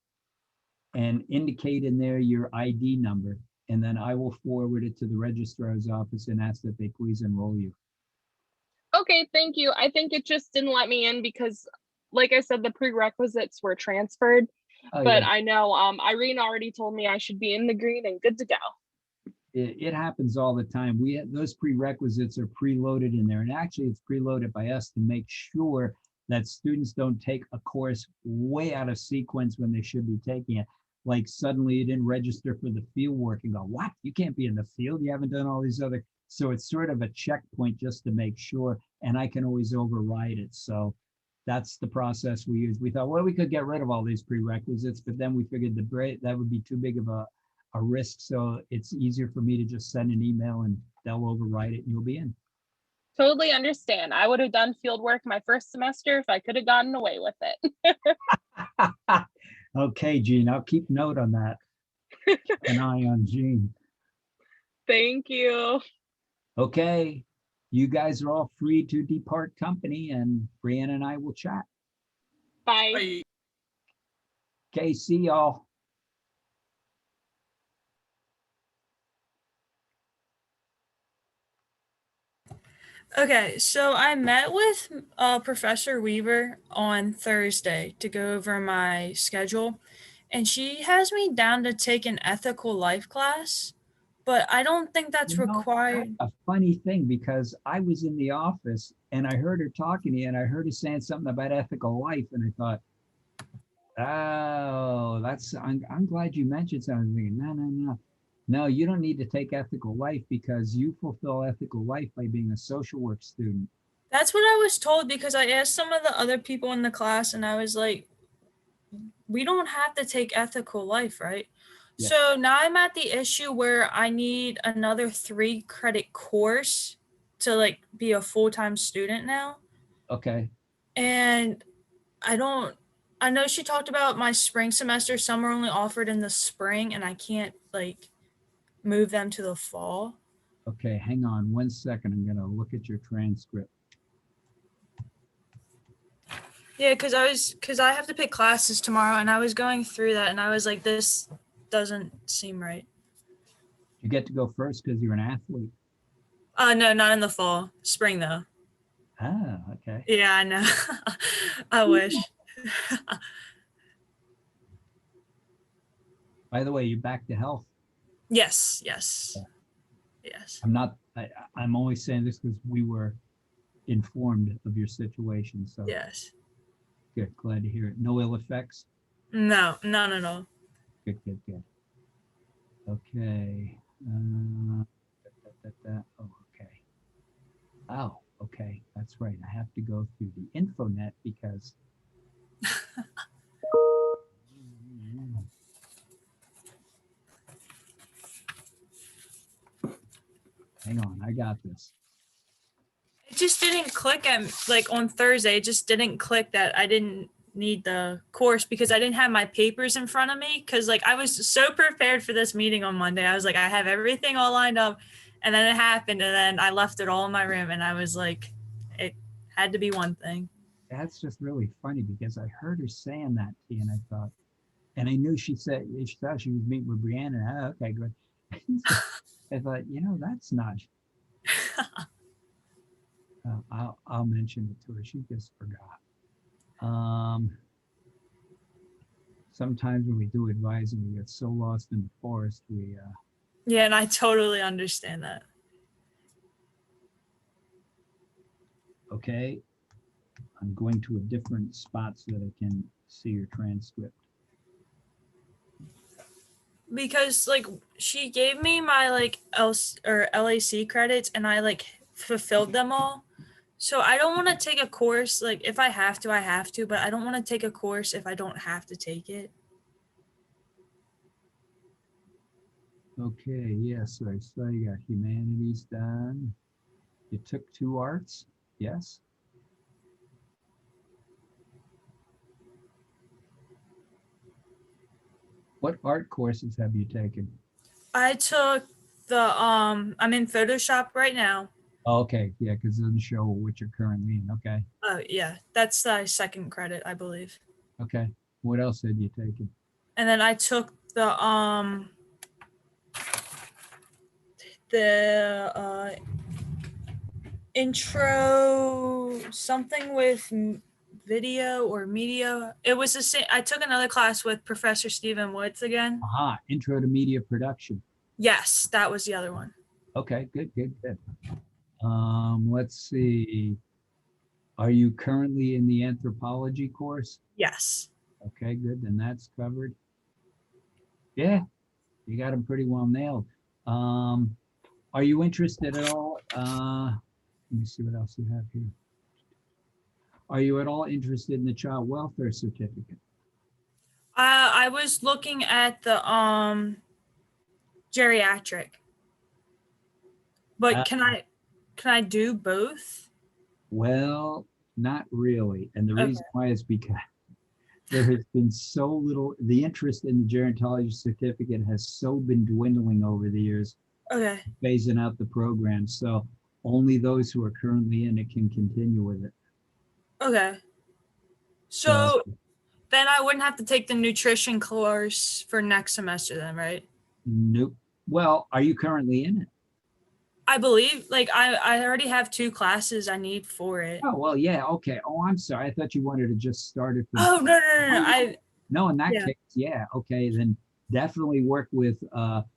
Speaker 1: and indicate in there your ID number, and then I will forward it to the registrar's office and ask that they please enroll you.
Speaker 3: Okay, thank you. I think it just didn't let me in because, like I said, the prerequisites were transferred.
Speaker 1: Oh,
Speaker 3: but
Speaker 1: yeah.
Speaker 3: I know Irene already told me I should be in the green and good to go.
Speaker 1: It happens all the time. Those prerequisites are preloaded in there, and actually it's preloaded by us to make sure that students don't take a course way out of sequence when they should be taking it. like suddenly you didn't register for the field work and go, what? You can't be in the field. You haven't done all these other. So it's sort of a checkpoint just to make sure, and I can always override it. So that's the process we use. We thought, well, we could get rid of all these prerequisites, but then we figured that would be too big of a risk. So it's easier for me to just send an email and they'll override it and you'll be in.
Speaker 3: Totally understand. I would have done field work my first semester if I could have gotten away with it.
Speaker 1: Okay, Gene, I'll keep note on that. An eye on Gene.
Speaker 3: Thank you.
Speaker 1: Okay, you guys are all free to depart company and Brianna and I will chat.
Speaker 3: Bye.
Speaker 2: Bye.
Speaker 1: Okay, see y'all.
Speaker 5: Okay, so I met with Professor Weaver on Thursday to go over my schedule, and she has me down to take an ethical life class, but I don't think that's
Speaker 1: You know,
Speaker 5: required.
Speaker 1: that's a funny thing because I was in the office and I heard her talking to you and I heard her saying something about ethical life and I thought, oh, I'm glad you mentioned something. No. No, you don't need to take ethical life because you fulfill ethical life by being a social work student.
Speaker 5: That's what I was told because I asked some of the other people in the class and I was like, we don't have to take ethical life, right?
Speaker 1: Yeah.
Speaker 5: So now I'm at the issue where I need another 3-credit course to like be a full-time student now.
Speaker 1: Okay.
Speaker 5: And I know she talked about my spring semester. Some are only offered in the spring and I can't like move them to the fall.
Speaker 1: Okay, hang on 1 second. I'm gonna look at your transcript.
Speaker 5: Yeah, because I have to pick classes tomorrow and I was going through that and I was like, this doesn't seem right.
Speaker 1: You get to go first because you're an athlete.
Speaker 5: No, not in the fall. Spring though.
Speaker 1: Ah, okay.
Speaker 5: Yeah, I know. I wish.
Speaker 1: By the way, you're back to health.
Speaker 5: Yes.
Speaker 1: I'm only saying this because we were informed of your situation. So
Speaker 5: Yes.
Speaker 1: good, glad to hear it. No ill effects?
Speaker 5: No, none at all.
Speaker 1: Good. Okay. Oh, okay. Oh, okay. That's right. I have to go through the infonet because hang on, I got this.
Speaker 5: It just didn't click like on Thursday. It just didn't click that I didn't need the course because I didn't have my papers in front of me. Cause like I was so prepared for this meeting on Monday. I was like, I have everything all lined up. And then it happened. And then I left it all in my room. And I was like, it had to be one thing.
Speaker 1: That's just really funny because I heard her saying that to you and I thought, and I knew she thought she was meeting with Brianna. Oh, okay, good. I thought, that's not. I'll mention it to her. She just forgot. Sometimes when we do advising, we get so lost in the forest.
Speaker 5: Yeah, and I totally understand that.
Speaker 1: Okay. I'm going to a different spot so that I can see your transcript.
Speaker 5: Because like she gave me my like LAC credits and I like fulfilled them all. So I don't want to take a course. Like if I have to, I have to, but I don't want to take a course if I don't have to take it.
Speaker 1: Okay, yes, so I saw you got humanities done. You took 2 arts, yes? What art courses have you taken?
Speaker 5: I took I'm in Photoshop right now.
Speaker 1: Oh, okay, yeah, because it doesn't show what you're currently in. Okay.
Speaker 5: Oh yeah, that's the 2nd credit, I believe.
Speaker 1: Okay. What else had you taken?
Speaker 5: And then I took the intro something with video or media. It was the same. I took another class with Professor Stephen Woods again.
Speaker 1: Aha, Intro to Media Production.
Speaker 5: Yes, that was the other one.
Speaker 1: Okay, good. Let's see. Are you currently in the anthropology course?
Speaker 5: Yes.
Speaker 1: Okay, good. Then that's covered. Yeah, you got them pretty well nailed. Are you interested at all? Let me see what else you have here. Are you at all interested in the child welfare certificate?
Speaker 5: I was looking at the geriatric, but
Speaker 1: Uh,
Speaker 5: can I do both?
Speaker 1: Well, not really. And the
Speaker 5: Okay.
Speaker 1: reason why is because there has been so little, the interest in the gerontology certificate has so been dwindling over the years,
Speaker 5: Okay.
Speaker 1: phasing out the program. So only those who are currently in it can continue with it.
Speaker 5: Okay.
Speaker 1: So
Speaker 5: So then I wouldn't have to take the nutrition course for next semester then, right?
Speaker 1: nope. Well, are you currently in it?
Speaker 5: I believe like I already have 2 classes I need for it.
Speaker 1: Oh, well, yeah, okay. Oh, I'm sorry. I thought you wanted to just start it from.
Speaker 5: Oh, no.
Speaker 1: No, in that
Speaker 5: Yeah.
Speaker 1: case, yeah, okay, then definitely work with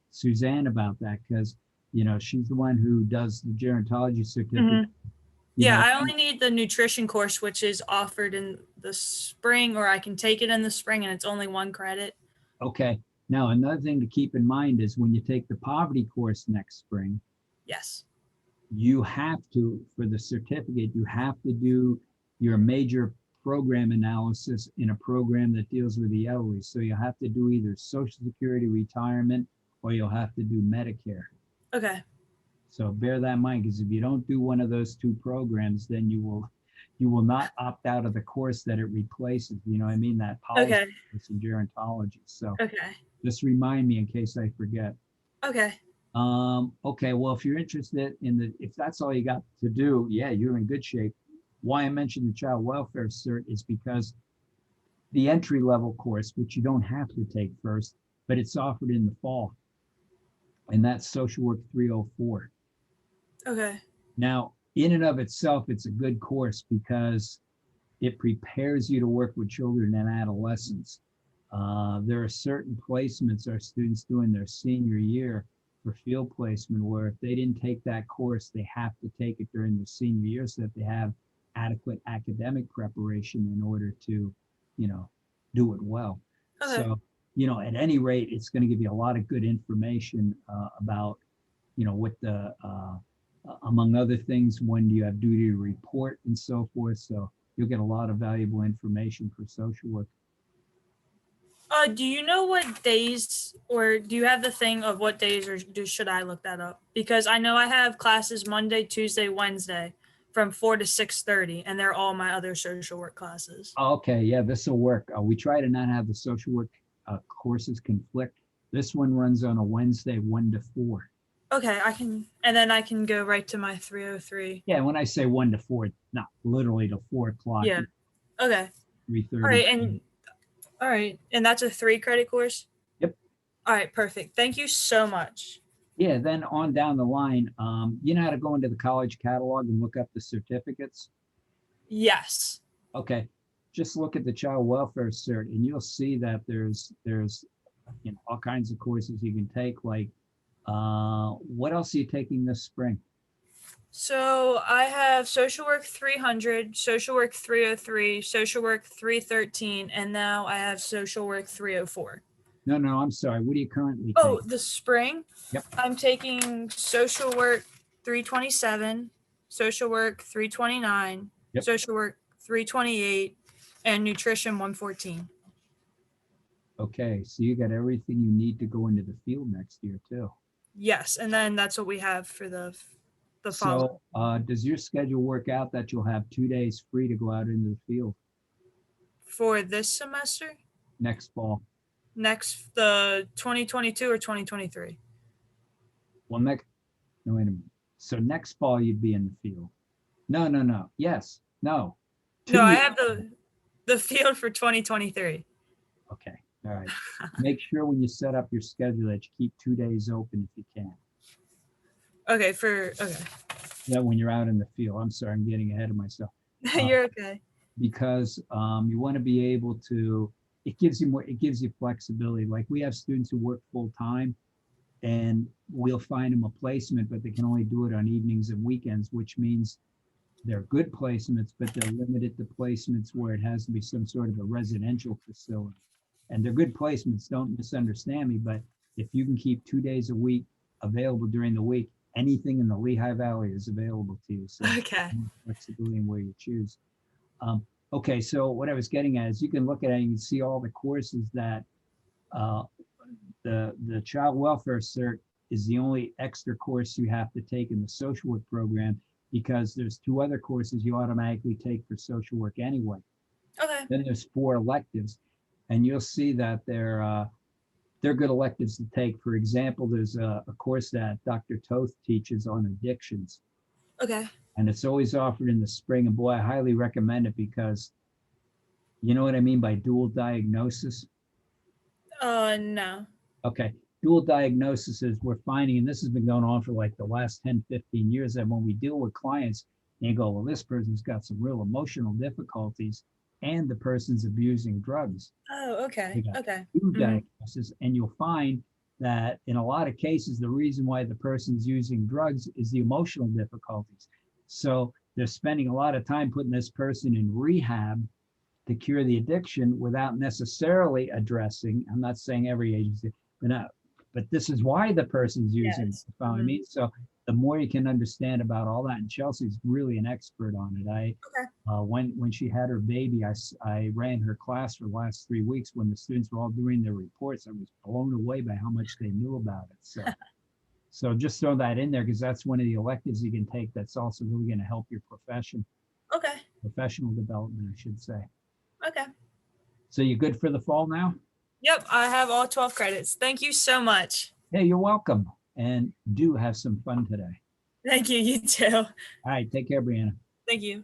Speaker 1: Suzanne about that because she's the one who does the gerontology certificate.
Speaker 5: Mhm.
Speaker 1: You
Speaker 5: Yeah,
Speaker 1: know,
Speaker 5: I only need the nutrition course, which is offered in the spring, or I can take it in the spring and it's only 1 credit.
Speaker 1: okay. Now another thing to keep in mind is when you take the poverty course next spring,
Speaker 5: Yes.
Speaker 1: you have to, for the certificate, you have to do your major program analysis in a program that deals with the elderly. So you have to do either Social Security retirement or you'll have to do Medicare.
Speaker 5: Okay.
Speaker 1: So bear that in mind, because if you don't do one of those 2 programs, then you will not opt out of the course that it replaces. You know what I mean? That policy
Speaker 5: Okay.
Speaker 1: course in gerontology. So
Speaker 5: Okay.
Speaker 1: just remind me in case I forget.
Speaker 5: Okay.
Speaker 1: Okay, well, if you're interested if that's all you got to do, yeah, you're in good shape. Why I mentioned the child welfare cert is because the entry level course, which you don't have to take first, but it's offered in the fall, and that's Social Work 304.
Speaker 5: Okay.
Speaker 1: Now, in and of itself, it's a good course because it prepares you to work with children and adolescents. There are certain placements our students do in their senior year for field placement where if they didn't take that course, they have to take it during their senior year so that they have adequate academic preparation in order to, do it well.
Speaker 5: Okay.
Speaker 1: So, at any rate, it's going to give you a lot of good information about, what among other things, when do you have duty to report and so forth. So you'll get a lot of valuable information for social work.
Speaker 5: Do you know what days, or do you have the thing of what days, or should I look that up? Because I know I have classes Monday, Tuesday, Wednesday from 4 to 6:30, and they're all my other social work classes.
Speaker 1: Okay, yeah, this will work. We try to not have the social work courses conflict. This one runs on a Wednesday, 1 to 4.
Speaker 5: Okay, and then I can go right to my 303.
Speaker 1: Yeah, when I say 1 to 4, not literally to 4 o'clock.
Speaker 5: Yeah. Okay.
Speaker 1: 3:30.
Speaker 5: All right, and that's a 3 credit course?
Speaker 1: Yep.
Speaker 5: All right, perfect. Thank you so much.
Speaker 1: Yeah, then on down the line, you know how to go into the college catalog and look up the certificates?
Speaker 5: Yes.
Speaker 1: Okay, just look at the child welfare cert and you'll see that there's all kinds of courses you can take. Like, what else are you taking this spring?
Speaker 5: So I have social work 300, social work 303, social work 313, and now I have social work 304.
Speaker 1: No, I'm sorry. What are you currently
Speaker 5: Oh,
Speaker 1: taking?
Speaker 5: the spring?
Speaker 1: Yep.
Speaker 5: I'm taking social work 327, social work 329,
Speaker 1: Yep.
Speaker 5: social work 328, and nutrition 114.
Speaker 1: Okay, so you got everything you need to go into the field next year too.
Speaker 5: Yes, and then that's what we have for the fall.
Speaker 1: So does your schedule work out that you'll have 2 days free to go out into the field
Speaker 5: For this semester?
Speaker 1: next fall?
Speaker 5: The 2022 or 2023?
Speaker 1: Well, no, wait a minute. So next fall you'd be in the field. No. Yes, no.
Speaker 5: No, I
Speaker 1: years-
Speaker 5: have the field for 2023.
Speaker 1: Okay, all right. Make sure when you set up your schedule that you keep 2 days open if you can.
Speaker 5: Okay,
Speaker 1: That when you're out in the field. I'm sorry, I'm getting ahead of myself.
Speaker 5: You're okay.
Speaker 1: Because you want to be able to, it gives you flexibility. Like we have students who work full time and we'll find them a placement, but they can only do it on evenings and weekends, which means they're good placements, but they're limited to placements where it has to be some sort of a residential facility. and they're good placements, don't misunderstand me, but if you can keep 2 days a week available during the week, anything in the Lehigh Valley is available to you. So
Speaker 5: Okay.
Speaker 1: flexibility in where you choose. Okay, so what I was getting at is you can look at it and you can see all the courses that the child welfare cert is the only extra course you have to take in the social work program, because there's 2 other courses you automatically take for social work anyway.
Speaker 5: Okay.
Speaker 1: Then there's 4 electives, and you'll see that they're good electives to take. For example, there's a course that Dr. Toth teaches on addictions,
Speaker 5: Okay.
Speaker 1: and it's always offered in the spring. And boy, I highly recommend it, because you know what I mean by dual diagnosis?
Speaker 5: No.
Speaker 1: Okay, dual diagnosis is we're finding, and this has been going on for like the last 10, 15 years, that when we deal with clients, they go, well, this person's got some real emotional difficulties and the person's abusing drugs.
Speaker 5: Oh, okay.
Speaker 1: They got
Speaker 5: Okay.
Speaker 1: 2
Speaker 5: Mhm.
Speaker 1: diagnoses, and you'll find that in a lot of cases, the reason why the person's using drugs is the emotional difficulties. So they're spending a lot of time putting this person in rehab to cure the addiction without necessarily addressing, I'm not saying every agency, but this is why the person's using.
Speaker 5: Yes.
Speaker 1: You follow
Speaker 5: Mhm.
Speaker 1: me? So the more you can understand about all that, and Chelsea's really an expert on it. When she had her baby, I ran her class for the last 3 weeks. When the students were all doing their reports, I was blown away by how much they knew about it. So just throw that in there, because that's one of the electives you can take that's also really going to help your
Speaker 5: Okay.
Speaker 1: professional development, I should say.
Speaker 5: Okay.
Speaker 1: So you good for the fall now?
Speaker 5: Yep. I have all 12 credits. Thank you so much.
Speaker 1: Hey, you're welcome. And do have some fun today.
Speaker 5: Thank you. You too.
Speaker 1: All right, take care, Brianna.
Speaker 5: Thank you.